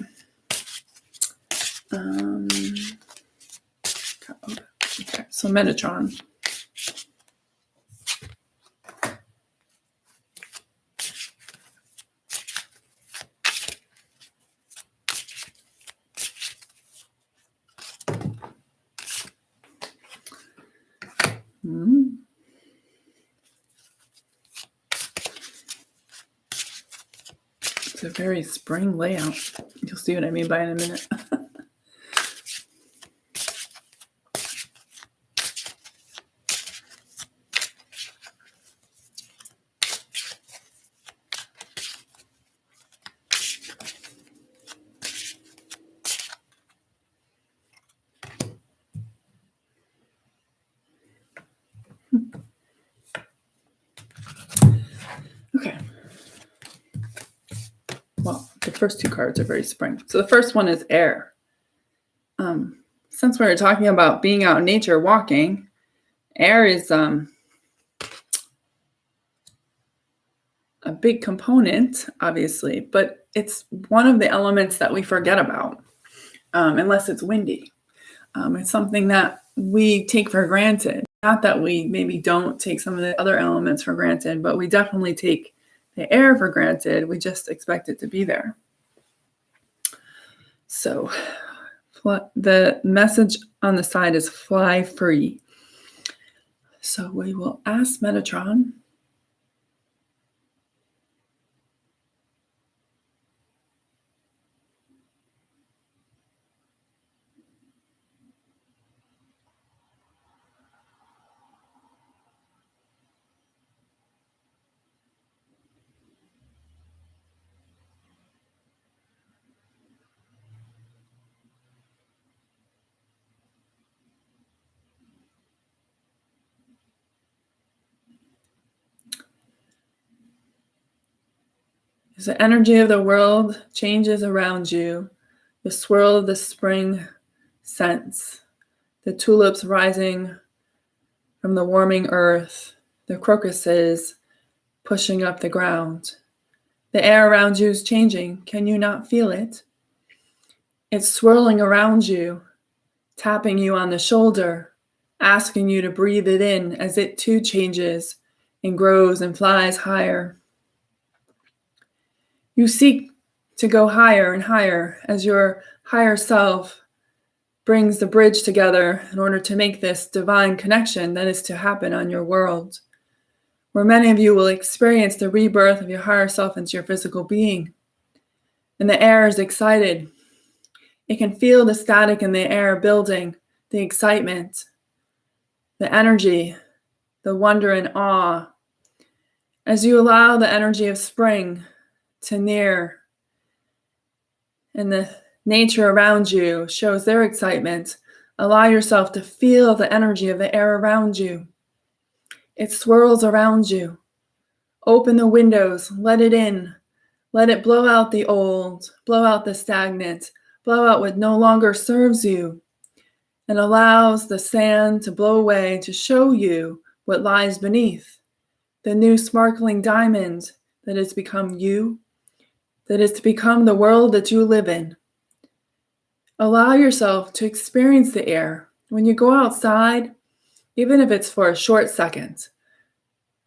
Okay, so Metatron. It's a very spring layout. You'll see what I mean by it in a minute. Okay. Well, the first two cards are very spring. So the first one is air. Since we were talking about being out in nature, walking, air is a big component, obviously, but it's one of the elements that we forget about, unless it's windy. It's something that we take for granted. Not that we maybe don't take some of the other elements for granted, but we definitely take the air for granted. We just expect it to be there. So the message on the side is fly free. So we will ask Metatron. As the energy of the world changes around you, the swirl of the spring scents, the tulips rising from the warming earth, the crocuses pushing up the ground. The air around you is changing. Can you not feel it? It's swirling around you, tapping you on the shoulder, asking you to breathe it in as it too changes and grows and flies higher. You seek to go higher and higher as your higher self brings the bridge together in order to make this divine connection that is to happen on your world, where many of you will experience the rebirth of your higher self into your physical being. And the air is excited. It can feel the static in the air building, the excitement, the energy, the wonder and awe. As you allow the energy of spring to near, and the nature around you shows their excitement, allow yourself to feel the energy of the air around you. It swirls around you. Open the windows, let it in. Let it blow out the old, blow out the stagnant, blow out what no longer serves you, and allows the sand to blow away to show you what lies beneath, the new sparkling diamond that has become you, that is to become the world that you live in. Allow yourself to experience the air when you go outside, even if it's for a short second,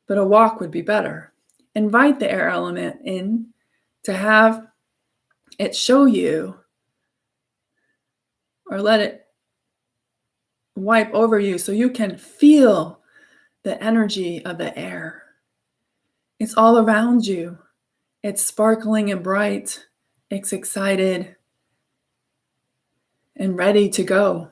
but a walk would be better. Invite the air element in to have it show you, or let it wipe over you so you can feel the energy of the air. It's all around you. It's sparkling and bright. It's excited and ready to go.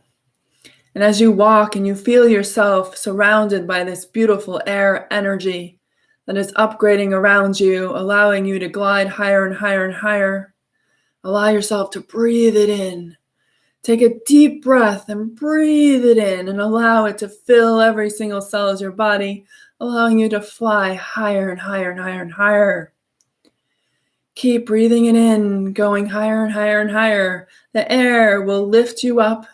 And as you walk and you feel yourself surrounded by this beautiful air energy that is upgrading around you, allowing you to glide higher and higher and higher, allow yourself to breathe it in. Take a deep breath and breathe it in and allow it to fill every single cell of your body, allowing you to fly higher and higher and higher and higher. Keep breathing it in, going higher and higher and higher. The air will lift you up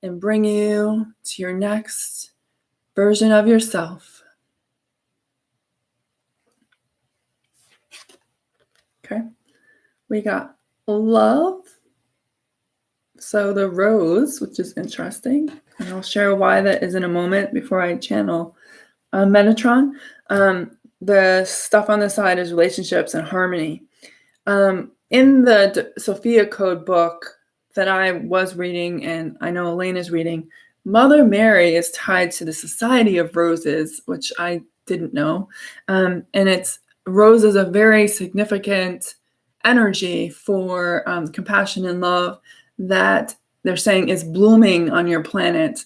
and bring you to your next version of yourself. Okay, we got love. So the rose, which is interesting, and I'll share why that is in a moment before I channel Metatron. The stuff on the side is relationships and harmony. In the Sophia Code book that I was reading, and I know Elaine is reading, Mother Mary is tied to the Society of Roses, which I didn't know. And rose is a very significant energy for compassion and love that they're saying is blooming on your planet.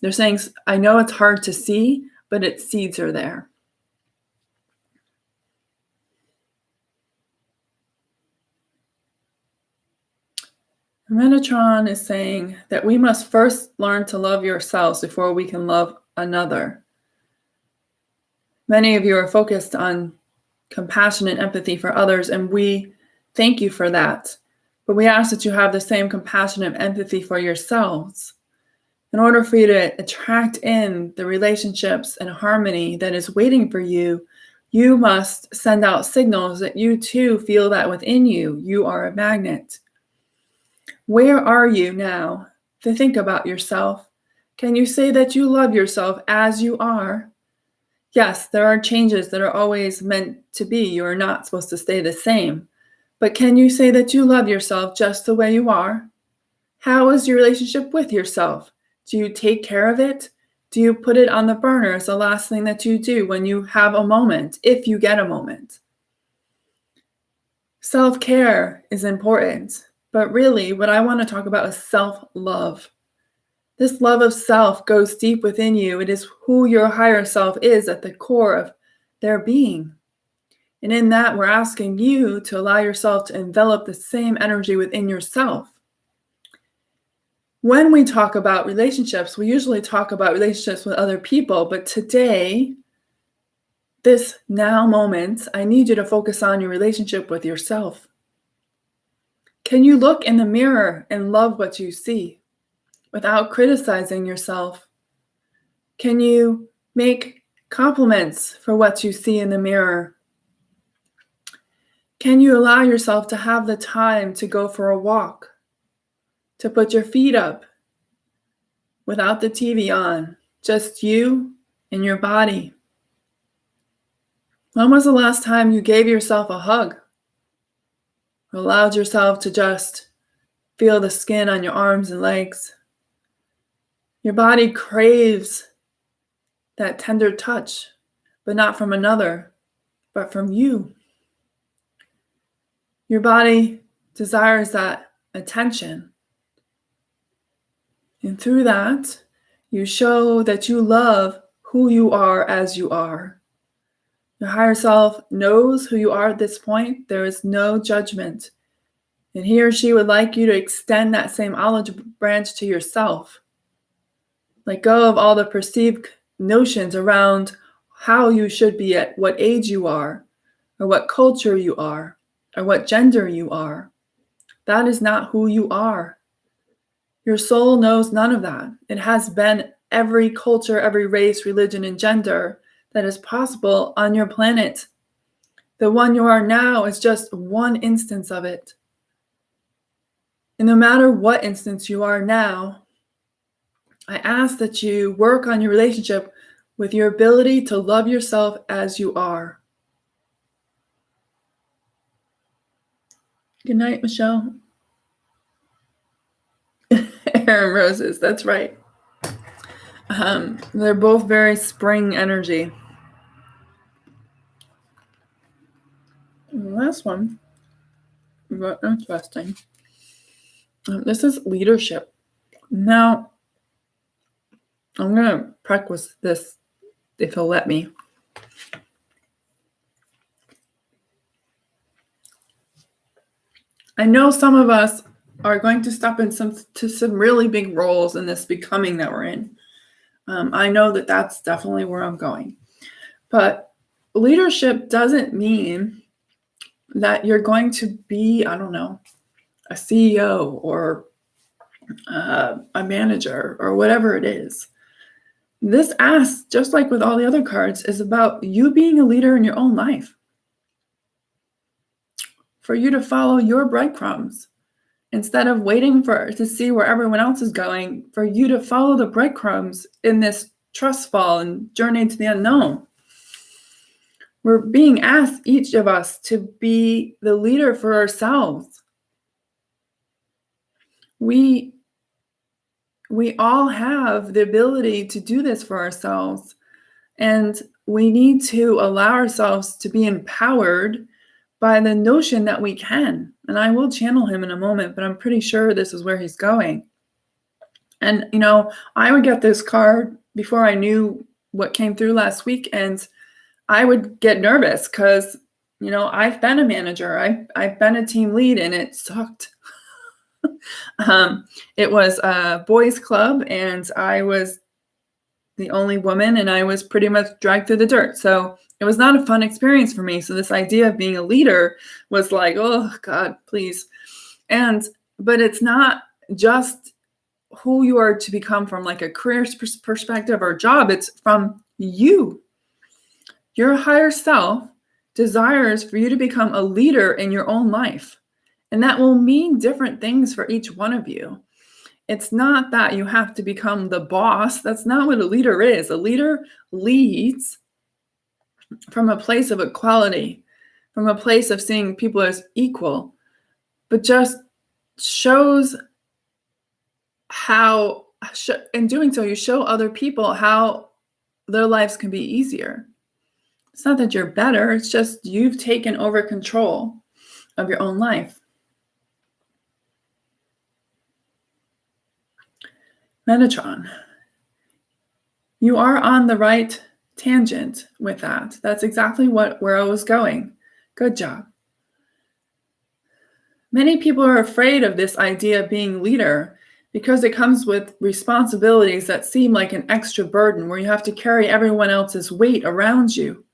They're saying, I know it's hard to see, but its seeds are there. Metatron is saying that we must first learn to love yourselves before we can love another. Many of you are focused on compassion and empathy for others, and we thank you for that. But we ask that you have the same compassion and empathy for yourselves. In order for you to attract in the relationships and harmony that is waiting for you, you must send out signals that you too feel that within you. You are a magnet. Where are you now to think about yourself? Can you say that you love yourself as you are? Yes, there are changes that are always meant to be. You are not supposed to stay the same. But can you say that you love yourself just the way you are? How is your relationship with yourself? Do you take care of it? Do you put it on the burner as the last thing that you do when you have a moment, if you get a moment? Self-care is important, but really what I want to talk about is self-love. This love of self goes deep within you. It is who your higher self is at the core of their being. And in that, we're asking you to allow yourself to envelop the same energy within yourself. When we talk about relationships, we usually talk about relationships with other people, but today, this now moment, I need you to focus on your relationship with yourself. Can you look in the mirror and love what you see without criticizing yourself? Can you make compliments for what you see in the mirror? Can you allow yourself to have the time to go for a walk, to put your feet up without the TV on, just you and your body? When was the last time you gave yourself a hug? Or allowed yourself to just feel the skin on your arms and legs? Your body craves that tender touch, but not from another, but from you. Your body desires that attention. And through that, you show that you love who you are as you are. Your higher self knows who you are at this point. There is no judgment. And he or she would like you to extend that same olive branch to yourself. Let go of all the perceived notions around how you should be at what age you are, or what culture you are, or what gender you are. That is not who you are. Your soul knows none of that. It has been every culture, every race, religion, and gender that is possible on your planet. The one you are now is just one instance of it. And no matter what instance you are now, I ask that you work on your relationship with your ability to love yourself as you are. Good night, Michelle. Aaron Roses, that's right. They're both very spring energy. And the last one, interesting. This is leadership. Now, I'm going to practice this if he'll let me. I know some of us are going to step into some really big roles in this becoming that we're in. I know that that's definitely where I'm going. But leadership doesn't mean that you're going to be, I don't know, a CEO or a manager or whatever it is. This ask, just like with all the other cards, is about you being a leader in your own life. For you to follow your breadcrumbs instead of waiting to see where everyone else is going, for you to follow the breadcrumbs in this trust fall and journey to the unknown. We're being asked, each of us, to be the leader for ourselves. We all have the ability to do this for ourselves, and we need to allow ourselves to be empowered by the notion that we can. And I will channel him in a moment, but I'm pretty sure this is where he's going. And, I would get this card before I knew what came through last week, and I would get nervous because, I've been a manager. I've been a team lead, and it sucked. It was a boys' club, and I was the only woman, and I was pretty much dragged through the dirt. So it was not a fun experience for me. So this idea of being a leader was like, oh God, please. But it's not just who you are to become from like a career perspective or job. It's from you. Your higher self desires for you to become a leader in your own life. And that will mean different things for each one of you. It's not that you have to become the boss. That's not what a leader is. A leader leads from a place of equality, from a place of seeing people as equal, but just shows how, in doing so, you show other people how their lives can be easier. It's not that you're better. It's just you've taken over control of your own life. Metatron. You are on the right tangent with that. That's exactly where I was going. Good job. Many people are afraid of this idea of being leader because it comes with responsibilities that seem like an extra burden where you have to carry everyone else's weight around you.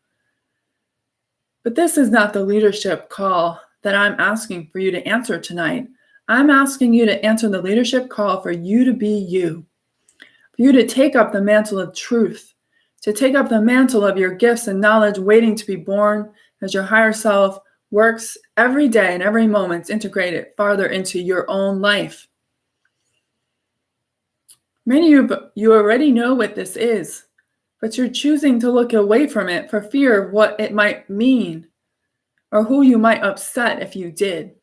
But this is not the leadership call that I'm asking for you to answer tonight. I'm asking you to answer the leadership call for you to be you. For you to take up the mantle of truth, to take up the mantle of your gifts and knowledge waiting to be born as your higher self works every day and every moment to integrate it farther into your own life. Many of you already know what this is, but you're choosing to look away from it for fear of what it might mean or who you might upset if you did.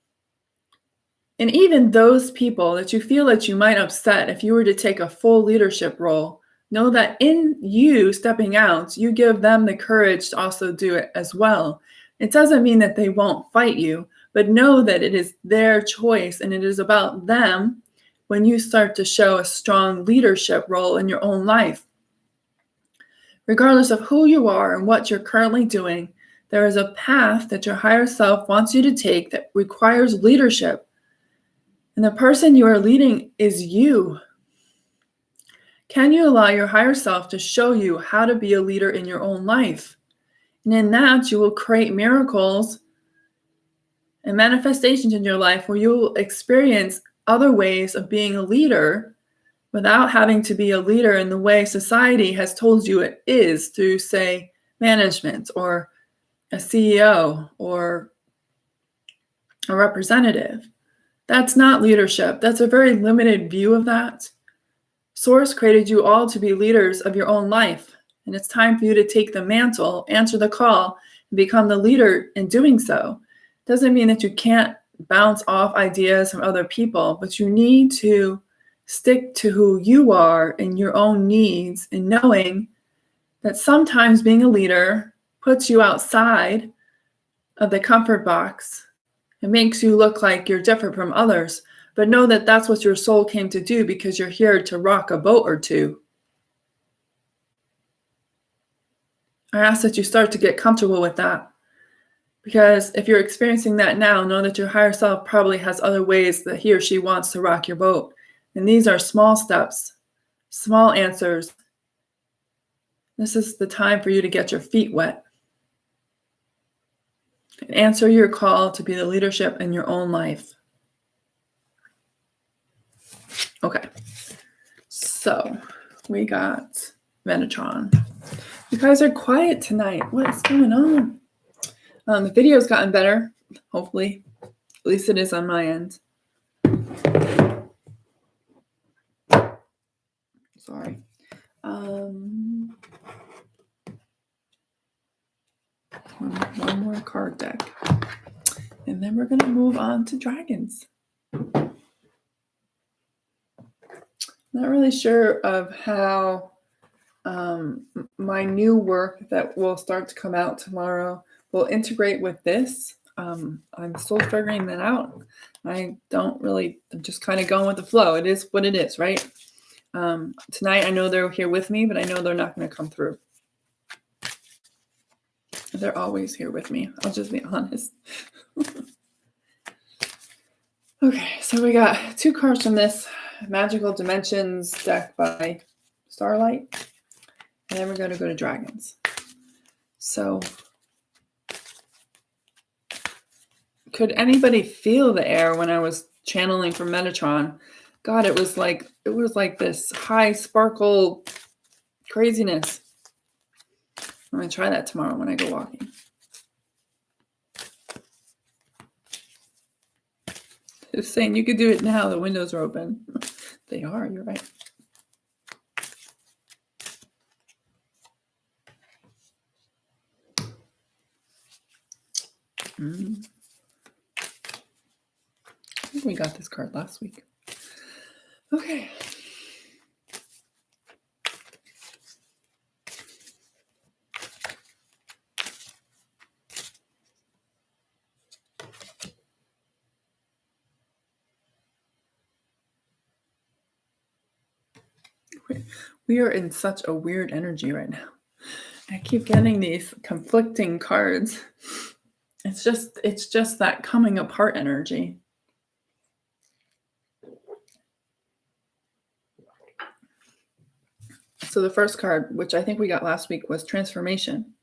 And even those people that you feel that you might upset if you were to take a full leadership role, know that in you stepping out, you give them the courage to also do it as well. It doesn't mean that they won't fight you, but know that it is their choice and it is about them when you start to show a strong leadership role in your own life. Regardless of who you are and what you're currently doing, there is a path that your higher self wants you to take that requires leadership. And the person you are leading is you. Can you allow your higher self to show you how to be a leader in your own life? And in that, you will create miracles and manifestations in your life where you will experience other ways of being a leader without having to be a leader in the way society has told you it is through, say, management or a CEO or a representative. That's not leadership. That's a very limited view of that. Source created you all to be leaders of your own life. And it's time for you to take the mantle, answer the call, and become the leader in doing so. Doesn't mean that you can't bounce off ideas from other people, but you need to stick to who you are and your own needs, and knowing that sometimes being a leader puts you outside of the comfort box. It makes you look like you're different from others, but know that that's what your soul came to do because you're here to rock a boat or two. I ask that you start to get comfortable with that. Because if you're experiencing that now, know that your higher self probably has other ways that he or she wants to rock your boat. And these are small steps, small answers. This is the time for you to get your feet wet and answer your call to be the leadership in your own life. Okay, so we got Metatron. You guys are quiet tonight. What is going on? The video's gotten better, hopefully. At least it is on my end. Sorry. One more card deck. And then we're going to move on to dragons. Not really sure of how my new work that will start to come out tomorrow will integrate with this. I'm still figuring that out. I'm just kind of going with the flow. It is what it is, right? Tonight, I know they're here with me, but I know they're not going to come through. They're always here with me. I'll just be honest. Okay, so we got 2 cards from this Magical Dimensions deck by Starlight. And then we're going to go to dragons. So, could anybody feel the air when I was channeling for Metatron? God, it was like this high sparkle craziness. I'm going to try that tomorrow when I go walking. It's saying you could do it now. The windows are open. They are. You're right. I think we got this card last week. Okay. We are in such a weird energy right now. I keep getting these conflicting cards. It's just that coming apart energy. So the first card, which I think we got last week, was transformation.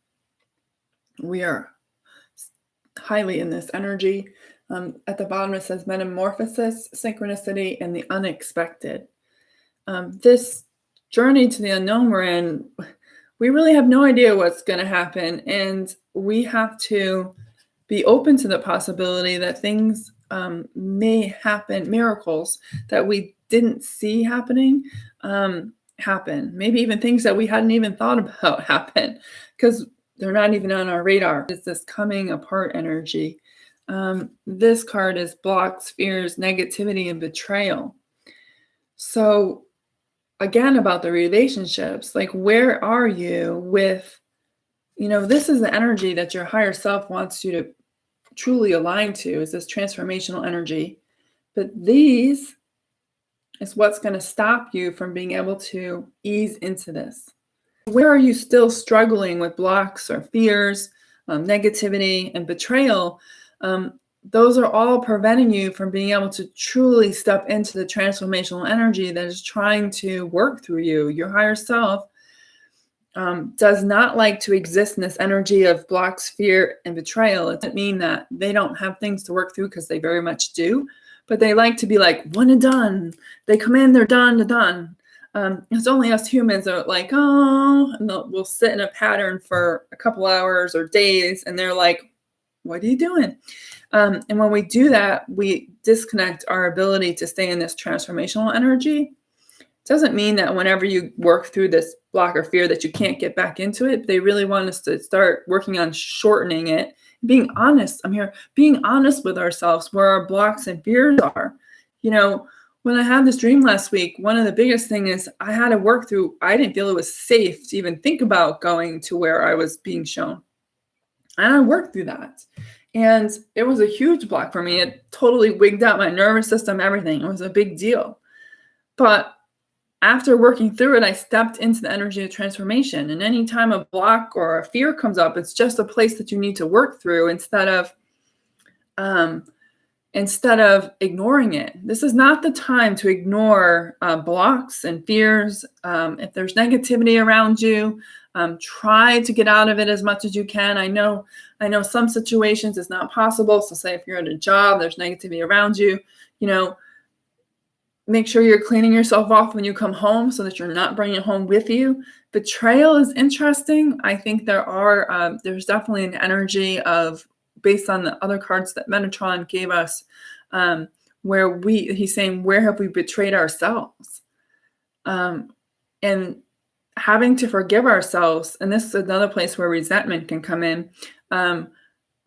We are highly in this energy. At the bottom it says metamorphosis, synchronicity, and the unexpected. This journey to the unknown we're in, we really have no idea what's going to happen, and we have to be open to the possibility that things may happen, miracles that we didn't see happening happen. Maybe even things that we hadn't even thought about happen because they're not even on our radar. It's this coming apart energy. This card is blocks, fears, negativity, and betrayal. So again, about the relationships, like where are you with, this is the energy that your higher self wants you to truly align to, is this transformational energy. But these is what's going to stop you from being able to ease into this. Where are you still struggling with blocks or fears, negativity, and betrayal? Those are all preventing you from being able to truly step into the transformational energy that is trying to work through you. Your higher self does not like to exist in this energy of blocks, fear, and betrayal. It doesn't mean that they don't have things to work through, because they very much do, but they like to be like one and done. They come in, they're done, they're done. It's only us humans that are like, oh, and we'll sit in a pattern for a couple hours or days, and they're like, what are you doing? And when we do that, we disconnect our ability to stay in this transformational energy. It doesn't mean that whenever you work through this block or fear that you can't get back into it. They really want us to start working on shortening it, being honest. I'm here being honest with ourselves, where our blocks and fears are. When I had this dream last week, one of the biggest thing is I had to work through, I didn't feel it was safe to even think about going to where I was being shown. And I worked through that. And it was a huge block for me. It totally wigged out my nervous system, everything. It was a big deal. But after working through it, I stepped into the energy of transformation. And anytime a block or a fear comes up, it's just a place that you need to work through instead of ignoring it. This is not the time to ignore blocks and fears. If there's negativity around you, try to get out of it as much as you can. I know some situations it's not possible. So say if you're at a job, there's negativity around you, make sure you're cleaning yourself off when you come home so that you're not bringing it home with you. Betrayal is interesting. I think there's definitely an energy of, based on the other cards that Metatron gave us, where he's saying, where have we betrayed ourselves? And having to forgive ourselves, and this is another place where resentment can come in.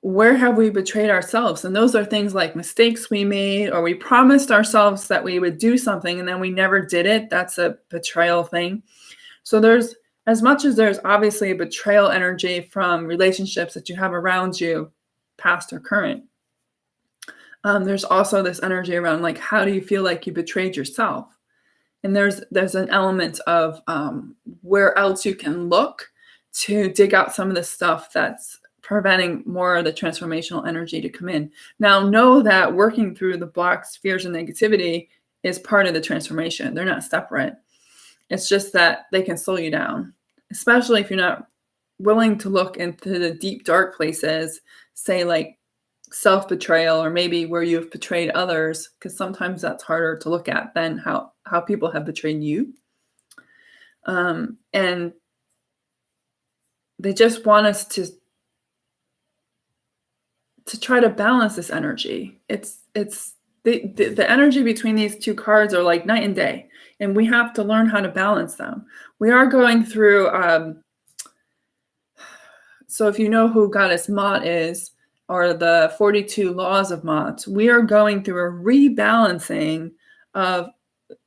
Where have we betrayed ourselves? And those are things like mistakes we made, or we promised ourselves that we would do something and then we never did it. That's a betrayal thing. So there's, as much as there's obviously a betrayal energy from relationships that you have around you, past or current, there's also this energy around, like, how do you feel like you betrayed yourself? And there's an element of where else you can look to dig out some of the stuff that's preventing more of the transformational energy to come in. Now, know that working through the blocks, fears, and negativity is part of the transformation. They're not separate. It's just that they can slow you down, especially if you're not willing to look into the deep, dark places, say like self-betrayal, or maybe where you've betrayed others, because sometimes that's harder to look at than how people have betrayed you. And they just want us to try to balance this energy. It's the energy between these two cards are like night and day, and we have to learn how to balance them. We are going through, so if you know who Goddess Mot is, or the 42 laws of Mot, we are going through a rebalancing of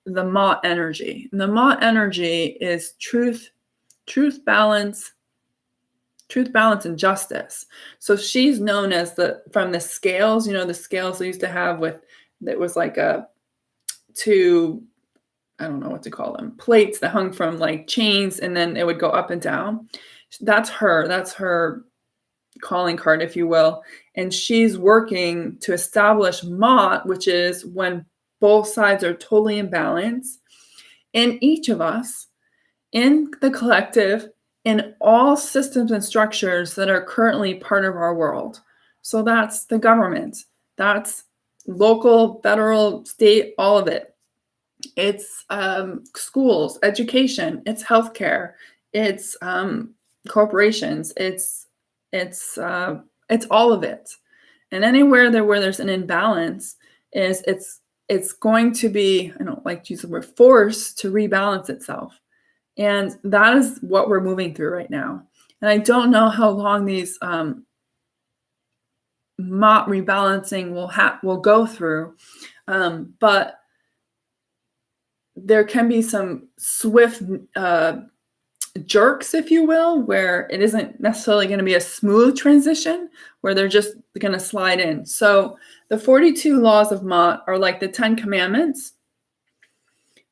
the Mot energy. And the Mot energy is truth, balance, and justice. So she's known as from the scales, the scales they used to have that was like two, I don't know what to call them, plates that hung from like chains, and then it would go up and down. That's her calling card, if you will. And she's working to establish Mot, which is when both sides are totally in balance in each of us, in the collective, in all systems and structures that are currently part of our world. So that's the government, that's local, federal, state, all of it. It's schools, education, it's healthcare, it's corporations, it's all of it. And anywhere where there's an imbalance, it's going to be, I don't like to use the word, forced to rebalance itself. And that is what we're moving through right now. And I don't know how long these Mot rebalancing will go through, but there can be some swift jerks, if you will, where it isn't necessarily going to be a smooth transition, where they're just going to slide in. So the 42 laws of Mot are like the 10 commandments,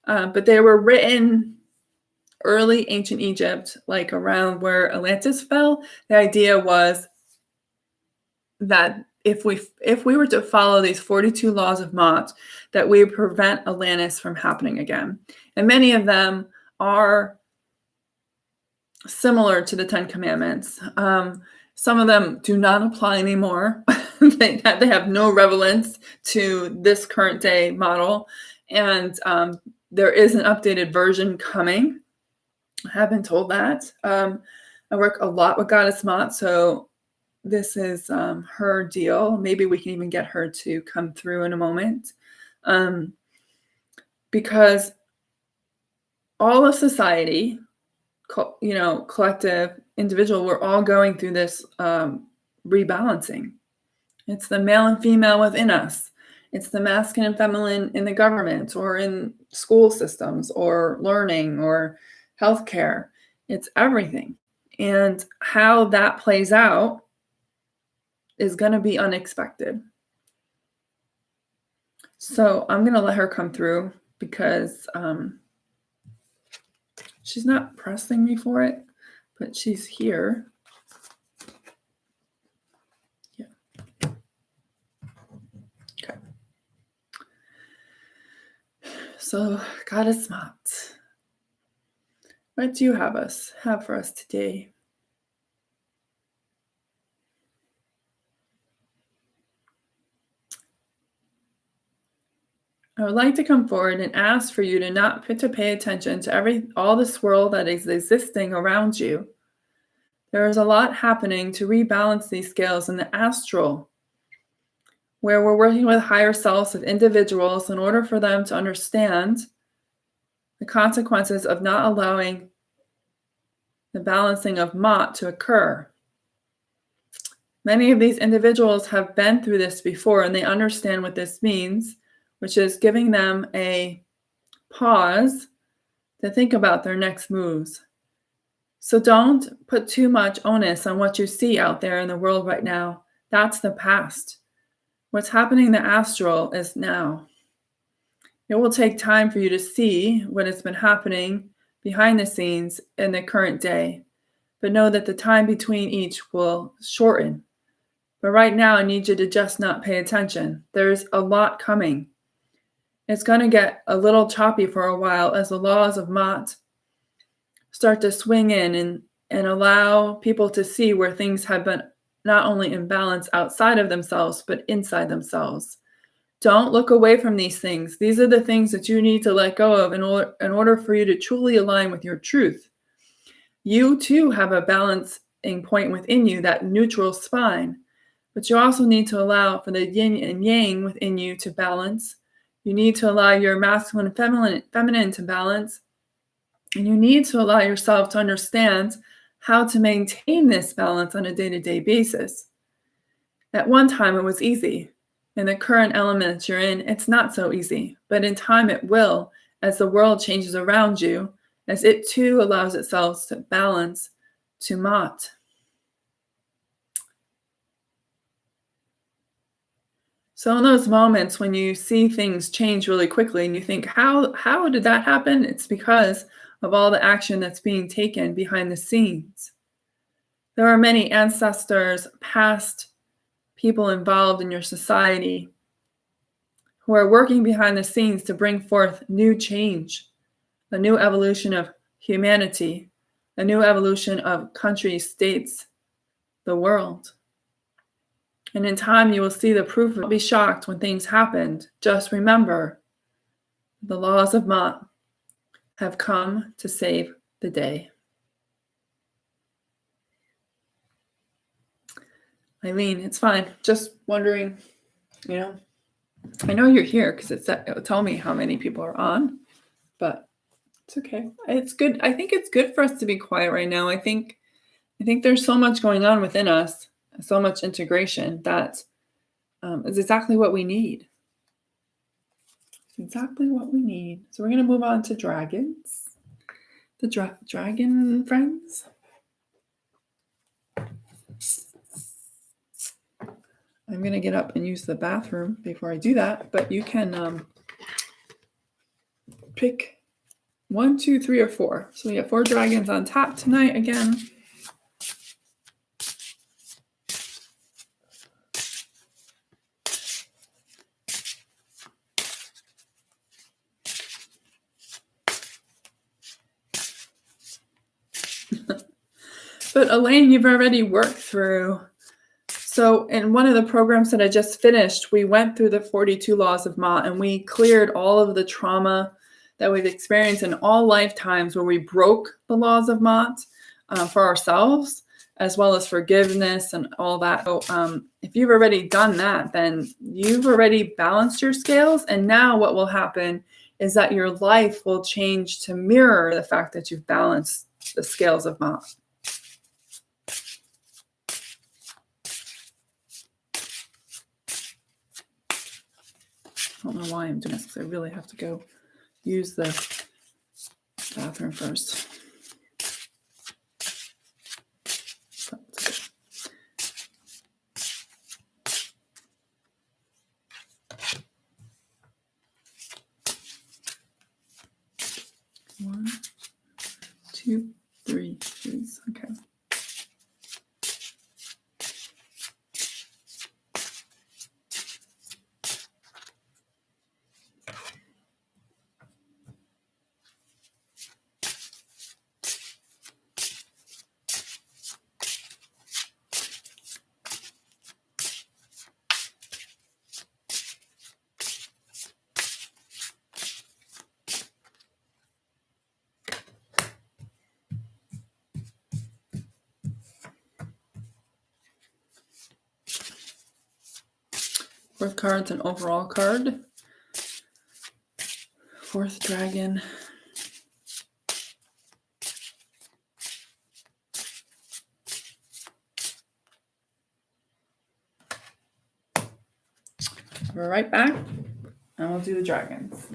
but they were written early ancient Egypt, like around where Atlantis fell. The idea was that if we were to follow these 42 laws of Mot, that we would prevent Atlantis from happening again. And many of them are similar to the 10 commandments. Some of them do not apply anymore. They have no relevance to this current day model. And there is an updated version coming. I have been told that. I work a lot with Goddess Mot, so this is her deal. Maybe we can even get her to come through in a moment. Because all of society, collective, individual, we're all going through this rebalancing. It's the male and female within us. It's the masculine and feminine in the government, or in school systems, or learning, or healthcare. It's everything. And how that plays out is going to be unexpected. So I'm going to let her come through, because She's not pressing me for it, but she's here. Yeah. Okay. So, Goddess Mott, what do you have for us today? I would like to come forward and ask for you to not to pay attention to all the swirl that is existing around you. There is a lot happening to rebalance these scales in the astral, where we're working with higher selves of individuals in order for them to understand the consequences of not allowing the balancing of Mott to occur. Many of these individuals have been through this before, and they understand what this means, which is giving them a pause to think about their next moves. So don't put too much onus on what you see out there in the world right now. That's the past. What's happening in the astral is now. It will take time for you to see what has been happening behind the scenes in the current day, but know that the time between each will shorten. But right now, I need you to just not pay attention. There's a lot coming. It's going to get a little choppy for a while as the laws of Mott start to swing in and allow people to see where things have been not only in balance outside of themselves, but inside themselves. Don't look away from these things. These are the things that you need to let go of in order for you to truly align with your truth. You too have a balancing point within you, that neutral spine, but you also need to allow for the yin and yang within you to balance. You need to allow your masculine and feminine to balance. And you need to allow yourself to understand how to maintain this balance on a day-to-day basis. At one time, it was easy. In the current elements you're in, it's not so easy. But in time, it will, as the world changes around you, as it too allows itself to balance to Mott. So in those moments when you see things change really quickly and you think, how did that happen? It's because of all the action that's being taken behind the scenes. There are many ancestors, past people involved in your society who are working behind the scenes to bring forth new change, a new evolution of humanity, a new evolution of countries, states, the world. And in time, you will see the proof. Don't be shocked when things happened. Just remember, the laws of Mott have come to save the day. Eileen, it's fine. Just wondering, I know you're here because it'll tell me how many people are on, but it's okay. It's good. I think it's good for us to be quiet right now. I think there's so much going on within us, so much integration that is exactly what we need. It's exactly what we need. So we're going to move on to dragons. The dragon friends. I'm going to get up and use the bathroom before I do that, but you can pick 1, 2, 3, or 4. So we have 4 dragons on tap tonight again. But Elaine, you've already worked through. So in one of the programs that I just finished, we went through the 42 laws of Mott and we cleared all of the trauma that we've experienced in all lifetimes where we broke the laws of Mott for ourselves, as well as forgiveness and all that. So if you've already done that, then you've already balanced your scales. And now what will happen is that your life will change to mirror the fact that you've balanced the scales of Mott. I don't know why I'm doing this because I really have to go use the bathroom first. 3 is okay. Fourth card's an overall card. Fourth dragon. We're right back, and we'll do the dragons.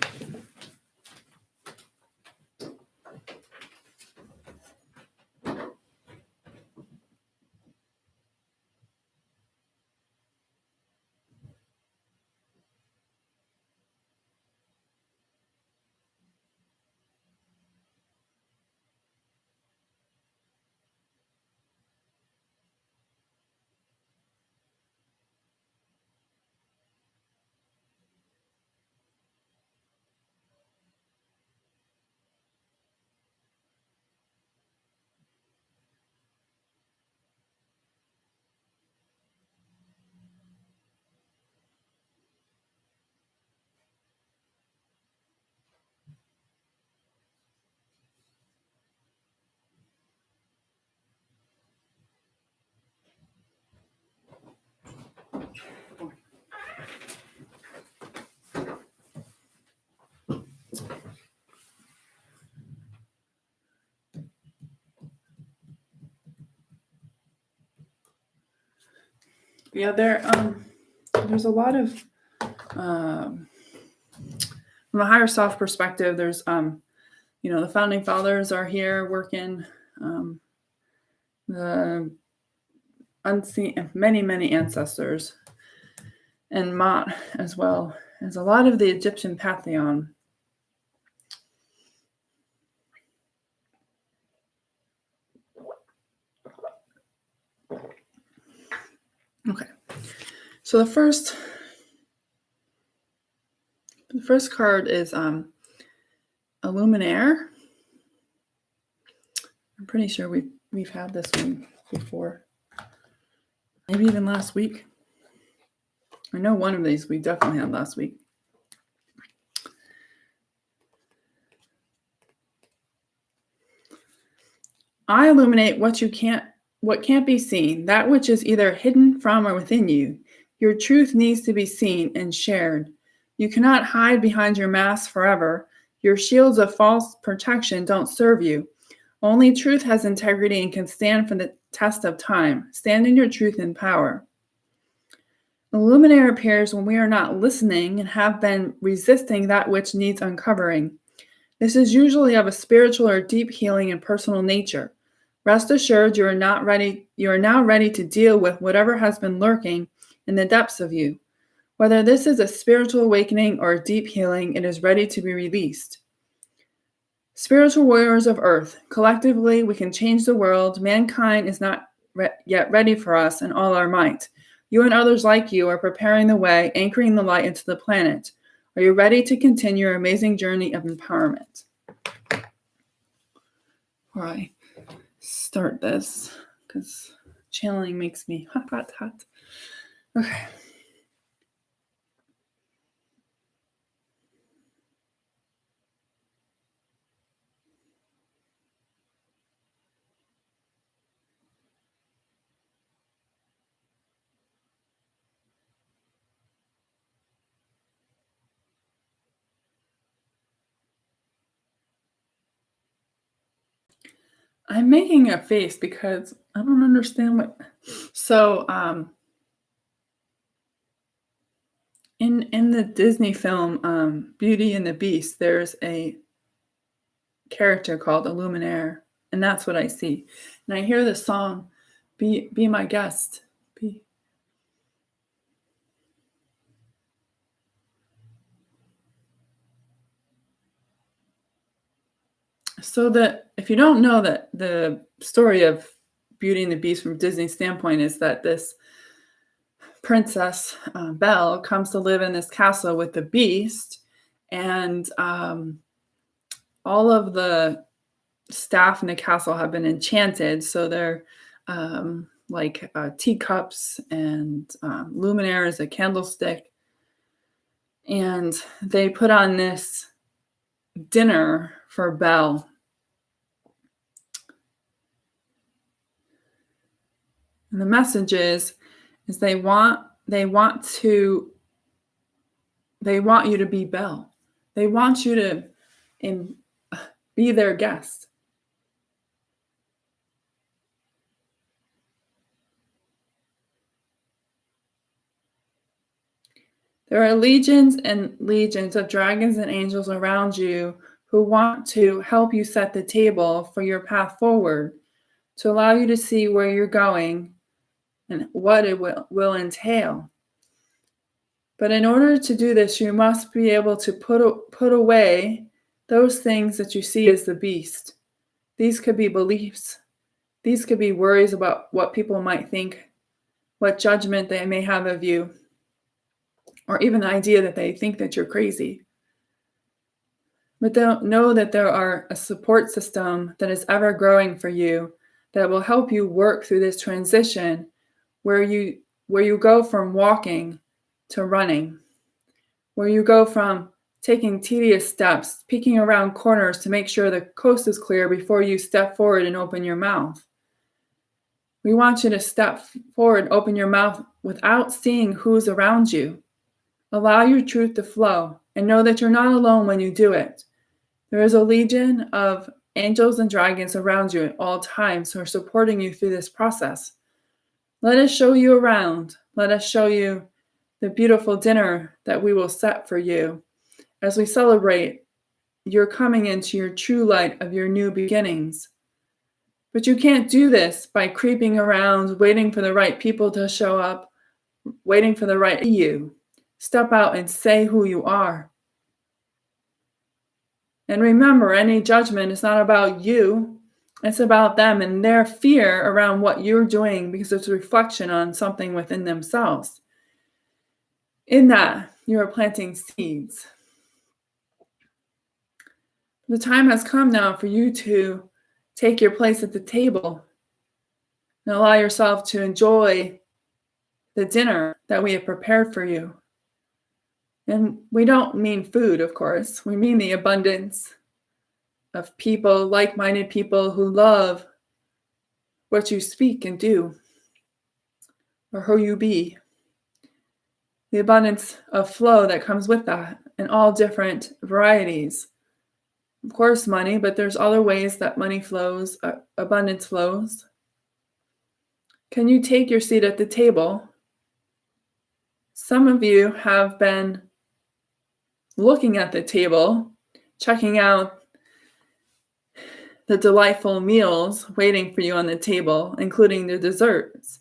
Yeah, there's a lot of from a higher self perspective. There's the founding fathers are here working. The unseen, many ancestors, and Mott as well as a lot of the Egyptian pantheon. Okay, so the first card is a luminaire. I'm pretty sure we've had this one before, maybe even last week. I know one of these we definitely had last week. I illuminate what can't be seen, that which is either hidden from or within you. Your truth needs to be seen and shared. You cannot hide behind your mask forever. Your shields of false protection don't serve you. Only truth has integrity and can stand for the test of time. Stand in your truth and power. The luminaire appears when we are not listening and have been resisting that which needs uncovering. This is usually of a spiritual or deep healing and personal nature. Rest assured, you are now ready to deal with whatever has been lurking in the depths of you. Whether this is a spiritual awakening or a deep healing, it is ready to be released. Spiritual warriors of Earth, collectively we can change the world. Mankind is not yet ready for us in all our might. You and others like you are preparing the way, anchoring the light into the planet. Are you ready to continue your amazing journey of empowerment? All right. Start this because channeling makes me hot. Okay. I'm making a face because I don't understand what. So, in the Disney film Beauty and the Beast, there's a character called a luminaire, and that's what I see. And I hear the song, "Be my guest." Be. So that if you don't know that the story of Beauty and the Beast from Disney's standpoint is that this princess, Belle, comes to live in this castle with the beast, and all of the staff in the castle have been enchanted. So they're like teacups and luminaires, a candlestick. And they put on this dinner for Belle. And the message is they want you to be Belle. They want you to be their guest. There are legions and legions of dragons and angels around you who want to help you set the table for your path forward, to allow you to see where you're going and what it will entail. But in order to do this, you must be able to put away those things that you see as the beast. These could be beliefs. These could be worries about what people might think, what judgment they may have of you, or even the idea that they think that you're crazy. But don't know that there are a support system that is ever growing for you that will help you work through this transition where you go from walking to running, where you go from taking tedious steps, peeking around corners to make sure the coast is clear before you step forward and open your mouth. We want you to step forward, open your mouth without seeing who's around you. Allow your truth to flow and know that you're not alone when you do it. There is a legion of angels and dragons around you at all times who are supporting you through this process. Let us show you around. Let us show you the beautiful dinner that we will set for you as we celebrate your coming into your true light of your new beginnings. But you can't do this by creeping around, waiting for the right people to show up, waiting for the right you. Step out and say who you are. And remember, any judgment is not about you. It's about them and their fear around what you're doing because it's a reflection on something within themselves. In that, you are planting seeds. The time has come now for you to take your place at the table and allow yourself to enjoy the dinner that we have prepared for you. And we don't mean food, of course. We mean the abundance of people, like-minded people who love what you speak and do, or who you be. The abundance of flow that comes with that in all different varieties. Of course, money, but there's other ways that money flows, abundance flows. Can you take your seat at the table? Some of you have been looking at the table, checking out the delightful meals waiting for you on the table, including the desserts.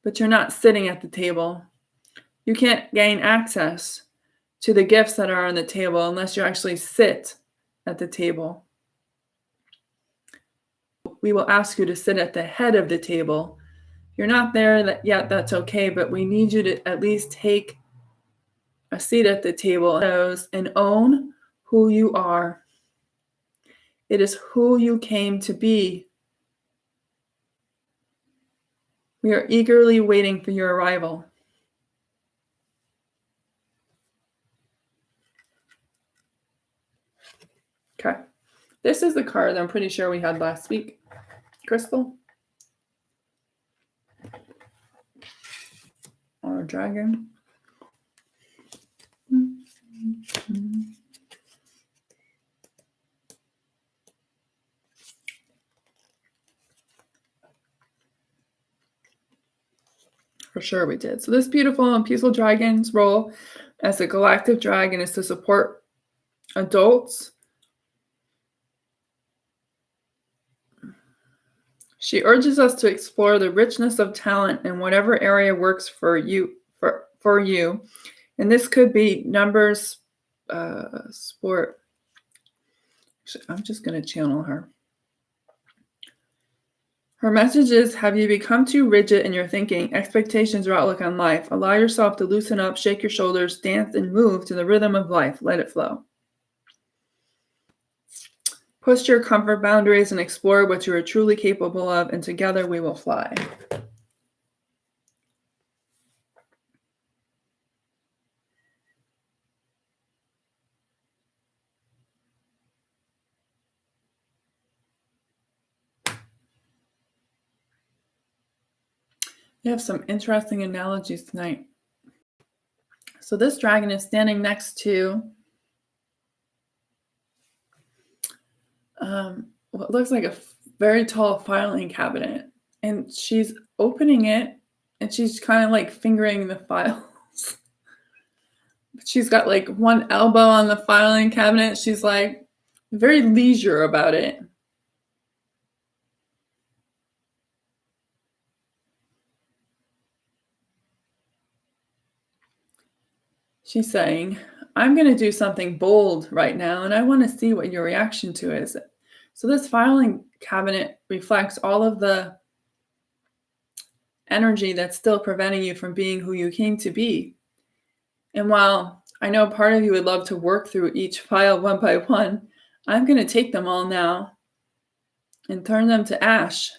But you're not sitting at the table. You can't gain access to the gifts that are on the table unless you actually sit at the table. We will ask you to sit at the head of the table. If you're not there yet, that's okay, but we need you to at least take a seat at the table and own who you are. It is who you came to be. We are eagerly waiting for your arrival. Okay. This is the card that I'm pretty sure we had last week. Crystal? Or a dragon? For sure we did. So this beautiful and peaceful dragon's role as a galactic dragon is to support adults. She urges us to explore the richness of talent in whatever area works for you. And this could be numbers, sport, I'm just going to channel her. Her message is, have you become too rigid in your thinking, expectations, or outlook on life? Allow yourself to loosen up, shake your shoulders, dance, and move to the rhythm of life. Let it flow. Push your comfort boundaries and explore what you are truly capable of, and together we will fly. We have some interesting analogies tonight. So this dragon is standing next to what looks like a very tall filing cabinet. And she's opening it, and she's kind of like fingering the files. She's got like one elbow on the filing cabinet. She's like very leisure about it. She's saying, I'm going to do something bold right now, and I want to see what your reaction to it is. So this filing cabinet reflects all of the energy that's still preventing you from being who you came to be. And while I know part of you would love to work through each file one by one, I'm going to take them all now and turn them to ash.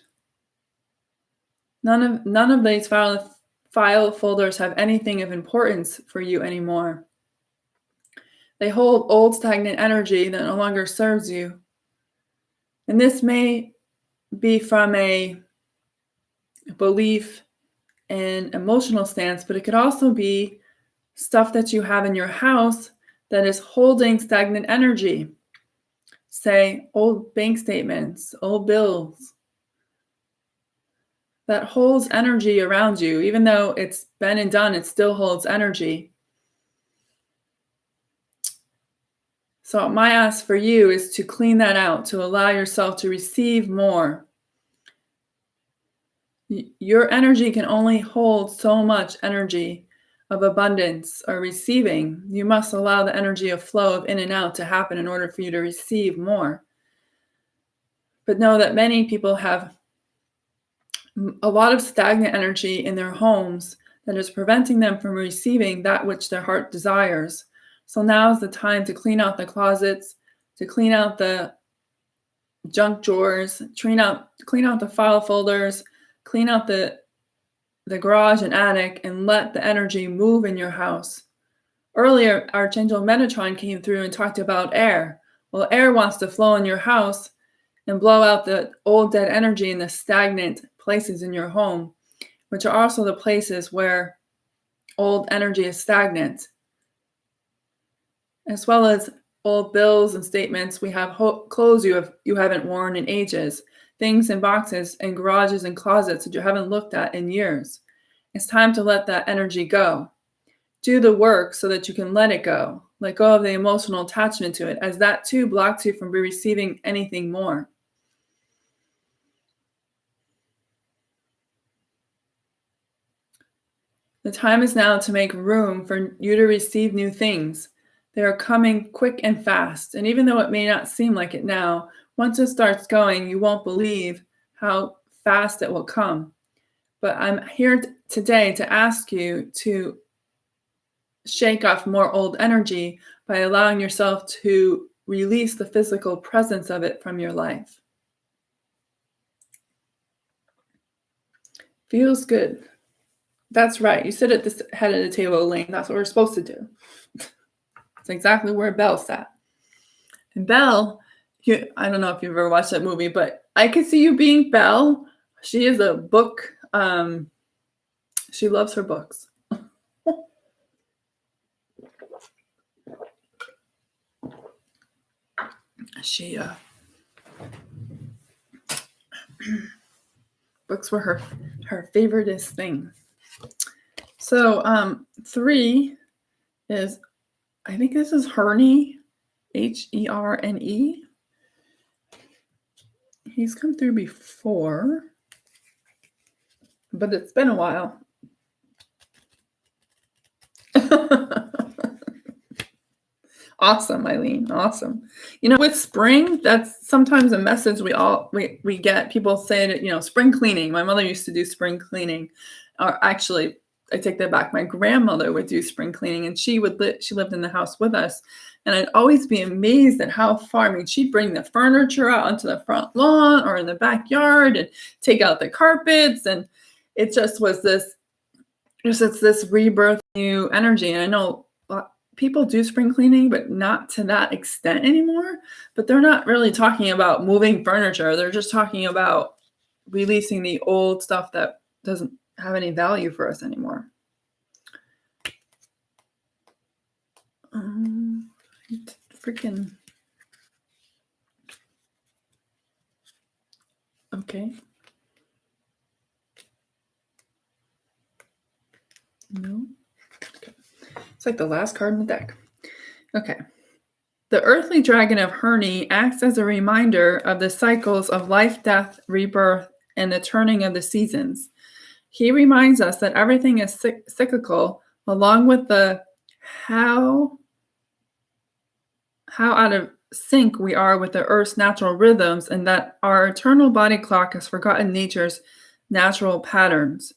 None of these file folders have anything of importance for you anymore. They hold old stagnant energy that no longer serves you. And this may be from a belief and emotional stance, but it could also be stuff that you have in your house that is holding stagnant energy. Say, old bank statements, old bills. That holds energy around you. Even though it's been and done, it still holds energy. So my ask for you is to clean that out, to allow yourself to receive more. Your energy can only hold so much energy of abundance or receiving. You must allow the energy of flow of in and out to happen in order for you to receive more. But know that many people have a lot of stagnant energy in their homes that is preventing them from receiving that which their heart desires. So now is the time to clean out the closets, to clean out the junk drawers, clean out the file folders, clean out the garage and attic, and let the energy move in your house. Earlier, Archangel Metatron came through and talked about air. Well, air wants to flow in your house and blow out the old dead energy in the stagnant places in your home, which are also the places where old energy is stagnant. As well as old bills and statements, we have clothes you haven't worn in ages, things in boxes and garages and closets that you haven't looked at in years. It's time to let that energy go. Do the work so that you can let it go. Let go of the emotional attachment to it, as that too blocks you from receiving anything more. The time is now to make room for you to receive new things. They are coming quick and fast. And even though it may not seem like it now, once it starts going, you won't believe how fast it will come. But I'm here today to ask you to shake off more old energy by allowing yourself to release the physical presence of it from your life. Feels good. That's right. You sit at the head of the table, Elaine. That's what we're supposed to do. It's exactly where Belle sat. And Belle, I don't know if you've ever watched that movie, but I could see you being Belle. She is a book. She loves her books. She books were her favoriteest thing. So 3 is, I think this is Herne, Herne. He's come through before, but it's been a while. Awesome, Eileen. Awesome. With spring, that's sometimes a message we get. People say that, spring cleaning. My mother used to do spring cleaning. Or actually, I take that back. My grandmother would do spring cleaning, and she lived in the house with us. And I'd always be amazed at how far. I mean, she'd bring the furniture out onto the front lawn or in the backyard and take out the carpets. And it just was it's this rebirth, new energy. And I know people do spring cleaning, but not to that extent anymore. But they're not really talking about moving furniture. They're just talking about releasing the old stuff that doesn't have any value for us anymore. Freaking. Okay. No. Okay. It's like the last card in the deck. Okay. The earthly dragon of Herni acts as a reminder of the cycles of life, death, rebirth, and the turning of the seasons. He reminds us that everything is cyclical, along with the how out of sync we are with the Earth's natural rhythms, and that our eternal body clock has forgotten nature's natural patterns.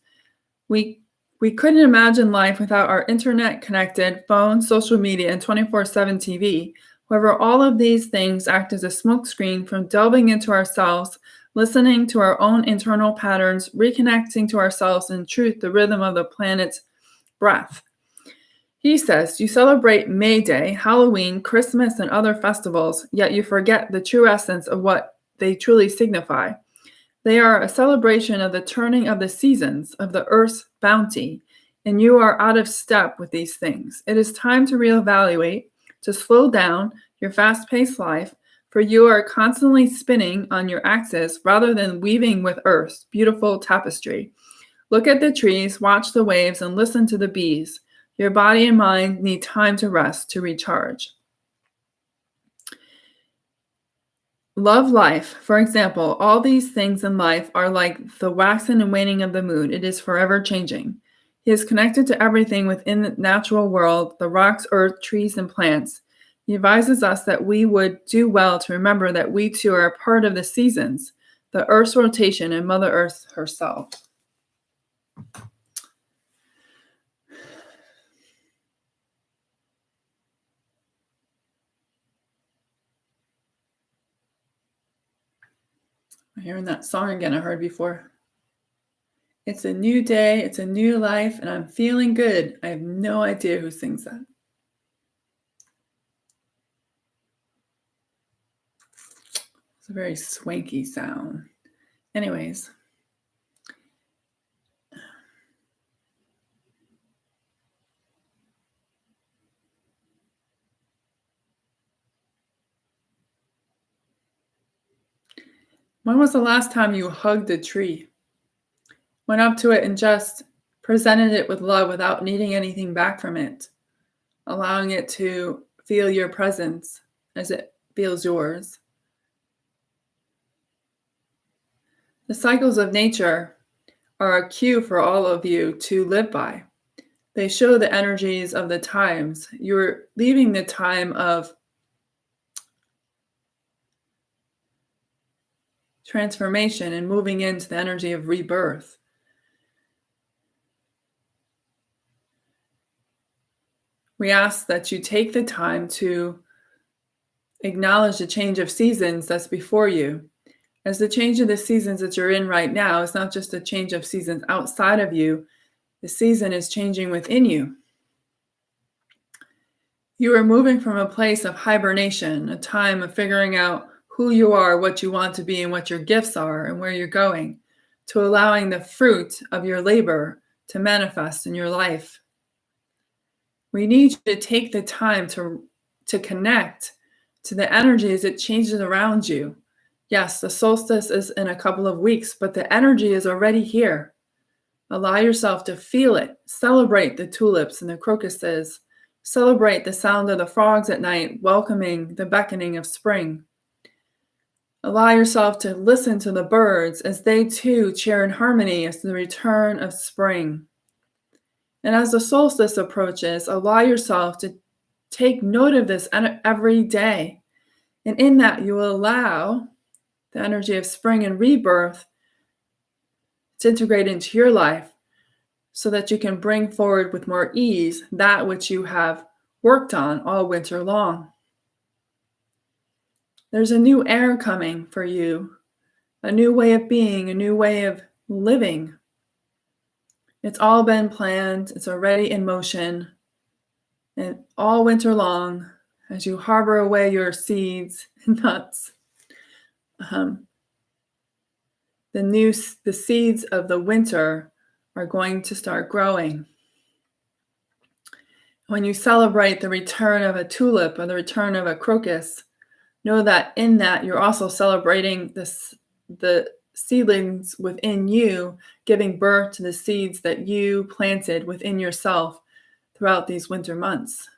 We couldn't imagine life without our internet-connected phone, social media, and 24/7 TV. However, all of these things act as a smokescreen from delving into ourselves, listening to our own internal patterns, reconnecting to ourselves, and in truth, the rhythm of the planet's breath. He says, you celebrate May Day, Halloween, Christmas, and other festivals, yet you forget the true essence of what they truly signify. They are a celebration of the turning of the seasons, of the earth's bounty, and you are out of step with these things. It is time to reevaluate, to slow down your fast-paced life, for you are constantly spinning on your axis rather than weaving with Earth's beautiful tapestry. Look at the trees, watch the waves, and listen to the bees. Your body and mind need time to rest, to recharge. Love life. For example, all these things in life are like the waxing and waning of the moon. It is forever changing. He is connected to everything within the natural world, the rocks, earth, trees, and plants. He advises us that we would do well to remember that we too are a part of the seasons, the Earth's rotation, and Mother Earth herself. I'm hearing that song again I heard before. It's a new day, it's a new life, and I'm feeling good. I have no idea who sings that. It's a very swanky sound. Anyways. When was the last time you hugged a tree? Went up to it and just presented it with love without needing anything back from it, allowing it to feel your presence as it feels yours. The cycles of nature are a cue for all of you to live by. They show the energies of the times. You're leaving the time of transformation and moving into the energy of rebirth. We ask that you take the time to acknowledge the change of seasons that's before you. As the change of the seasons that you're in right now is not just a change of seasons outside of you, the season is changing within you. You are moving from a place of hibernation, a time of figuring out who you are, what you want to be, and what your gifts are, and where you're going, to allowing the fruit of your labor to manifest in your life. We need you to take the time to connect to the energy as it changes around you. Yes, the solstice is in a couple of weeks, but the energy is already here. Allow yourself to feel it. Celebrate the tulips and the crocuses. Celebrate the sound of the frogs at night, welcoming the beckoning of spring. Allow yourself to listen to the birds as they too cheer in harmony as the return of spring. And as the solstice approaches, allow yourself to Take note of this every day. And in that, you will allow the energy of spring and rebirth to integrate into your life so that you can bring forward with more ease that which you have worked on all winter long. There's a new era coming for you, a new way of being, a new way of living. It's all been planned. It's already in motion. And all winter long, as you harbor away your seeds and nuts, the seeds of the winter are going to start growing. When you celebrate the return of a tulip or the return of a crocus, know that in that you're also celebrating the seedlings within you, giving birth to the seeds that you planted within yourself throughout these winter months.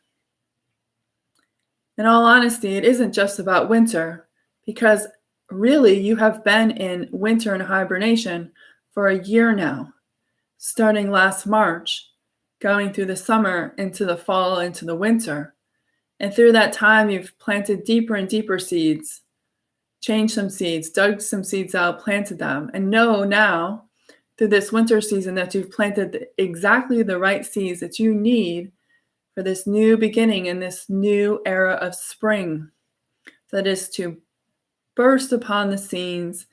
In all honesty, it isn't just about winter, because really you have been in winter and hibernation for a year now, starting last March, going through the summer, into the fall, into the winter. And through that time, you've planted deeper and deeper seeds, changed some seeds, dug some seeds out, planted them, and know now through this winter season that you've planted exactly the right seeds that you need for this new beginning and this new era of spring that is to burst upon the scenes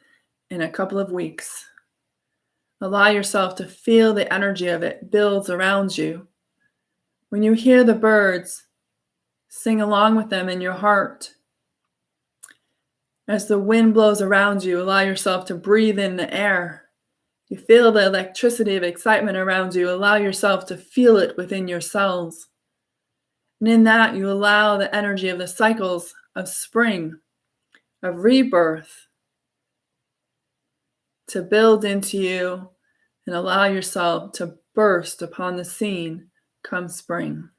in a couple of weeks. Allow yourself to feel the energy of it builds around you. When you hear the birds, sing along with them in your heart. As the wind blows around you, allow yourself to breathe in the air. You feel the electricity of excitement around you. Allow yourself to feel it within yourselves. And in that, you allow the energy of the cycles of spring, of rebirth, to build into you and allow yourself to burst upon the scene come spring.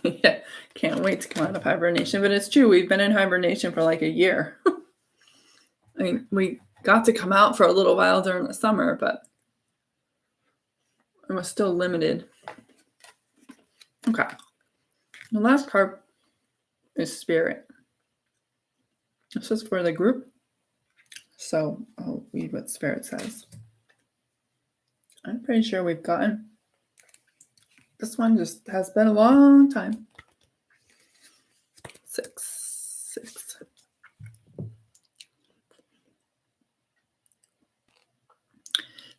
Yeah, can't wait to come out of hibernation, but it's true. We've been in hibernation for like a year. I mean, we got to come out for a little while during the summer, but it was still limited. Okay. The last part is spirit. This is for the group. So I'll read what spirit says. I'm pretty sure we've gotten. This one just has been a long time. 6.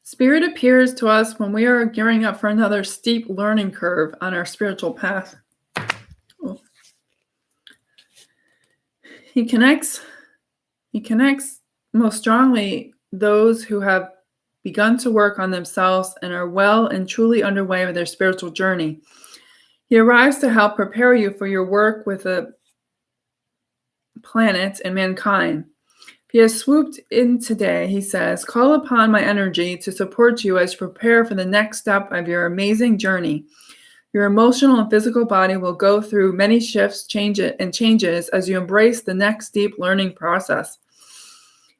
Spirit appears to us when we are gearing up for another steep learning curve on our spiritual path. Oh. He connects most strongly those who have begun to work on themselves and are well and truly underway with their spiritual journey. He arrives to help prepare you for your work with the planet and mankind. He has swooped in today, he says, call upon my energy to support you as you prepare for the next step of your amazing journey. Your emotional and physical body will go through many shifts, changes as you embrace the next deep learning process.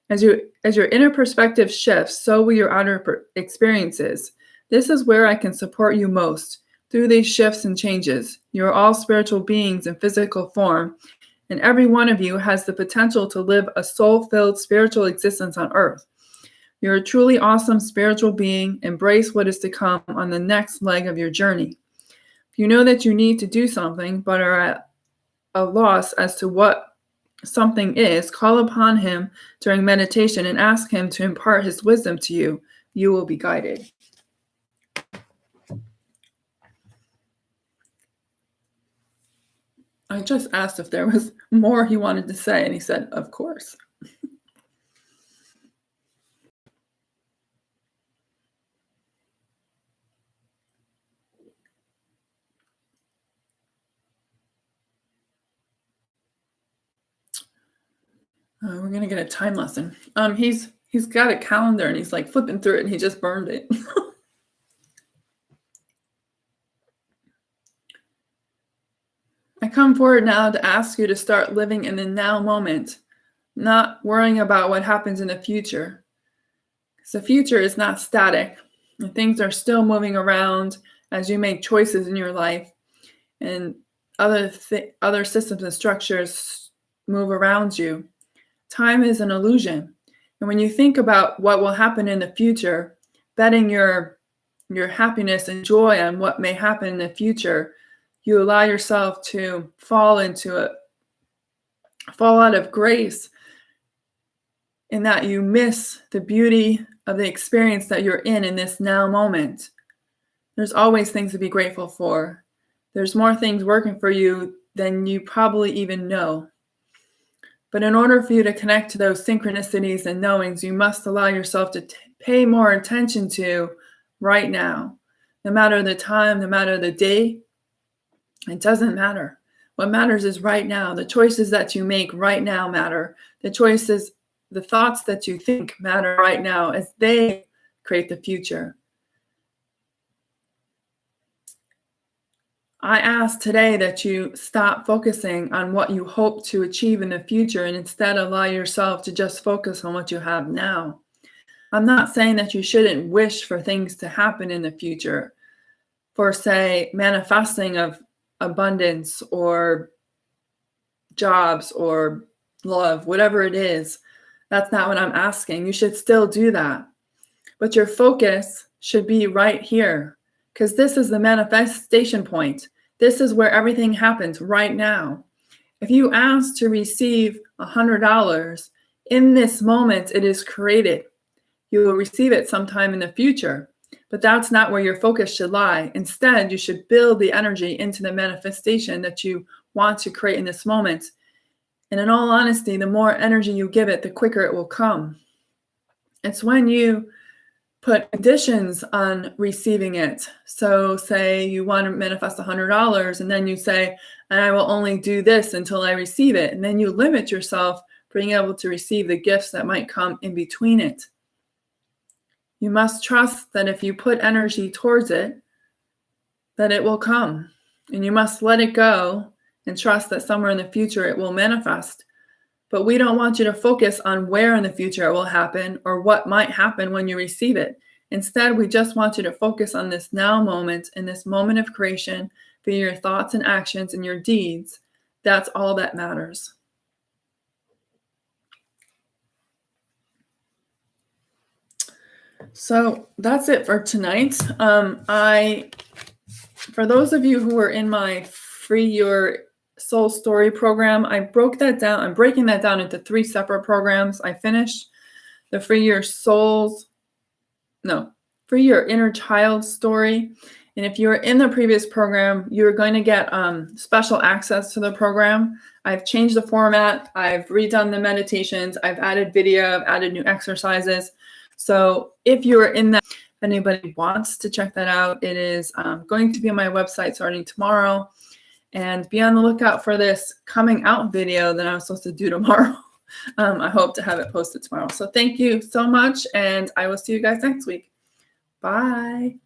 As your inner perspective shifts, so will your outer experiences. This is where I can support you most. Through these shifts and changes, you are all spiritual beings in physical form, and every one of you has the potential to live a soul-filled spiritual existence on earth. You're a truly awesome spiritual being. Embrace what is to come on the next leg of your journey. If you know that you need to do something, but are at a loss as to what something is, call upon him during meditation and ask him to impart his wisdom to you. You will be guided. I just asked if there was more he wanted to say, and he said, of course. We're going to get a time lesson. He's got a calendar, and he's like flipping through it, and he just burned it. I come forward now to ask you to start living in the now moment, not worrying about what happens in the future. Because the future is not static, and things are still moving around as you make choices in your life, and other systems and structures move around you. Time is an illusion. And when you think about what will happen in the future, betting your happiness and joy on what may happen in the future, you allow yourself to fall out of grace, in that you miss the beauty of the experience that you're in this now moment. There's always things to be grateful for. There's more things working for you than you probably even know. But in order for you to connect to those synchronicities and knowings, you must allow yourself to pay more attention to right now. No matter the time, no matter the day, it doesn't matter. What matters is right now. The choices that you make right now matter. The thoughts that you think matter right now, as they create the future. I ask today that you stop focusing on what you hope to achieve in the future and instead allow yourself to just focus on what you have now. I'm not saying that you shouldn't wish for things to happen in the future, for, say, manifesting of abundance or jobs or love, whatever it is. That's not what I'm asking. You should still do that. But your focus should be right here, because this is the manifestation point. This is where everything happens right now. If you ask to receive $100, in this moment it is created. You will receive it sometime in the future, but that's not where your focus should lie. Instead, you should build the energy into the manifestation that you want to create in this moment. And in all honesty, the more energy you give it, the quicker it will come. It's when you put conditions on receiving it. So say you want to manifest $100, and then you say, and I will only do this until I receive it. And then you limit yourself from being able to receive the gifts that might come in between it. You must trust that if you put energy towards it, that it will come. And you must let it go and trust that somewhere in the future it will manifest. But we don't want you to focus on where in the future it will happen or what might happen when you receive it. Instead, we just want you to focus on this now moment, in this moment of creation, for your thoughts and actions and your deeds. That's all that matters. So that's it for tonight. For those of you who were in my Free Your Soul Story program, I broke that down. I'm breaking that down into 3 separate programs. I finished the Free Your Inner Child Story. And if you were in the previous program, you're going to get special access to the program. I've changed the format. I've redone the meditations. I've added video. I've added new exercises. So if you were in that, if anybody wants to check that out, it is going to be on my website starting tomorrow. And be on the lookout for this coming out video that I'm supposed to do tomorrow. I hope to have it posted tomorrow. So thank you so much, and I will see you guys next week. Bye.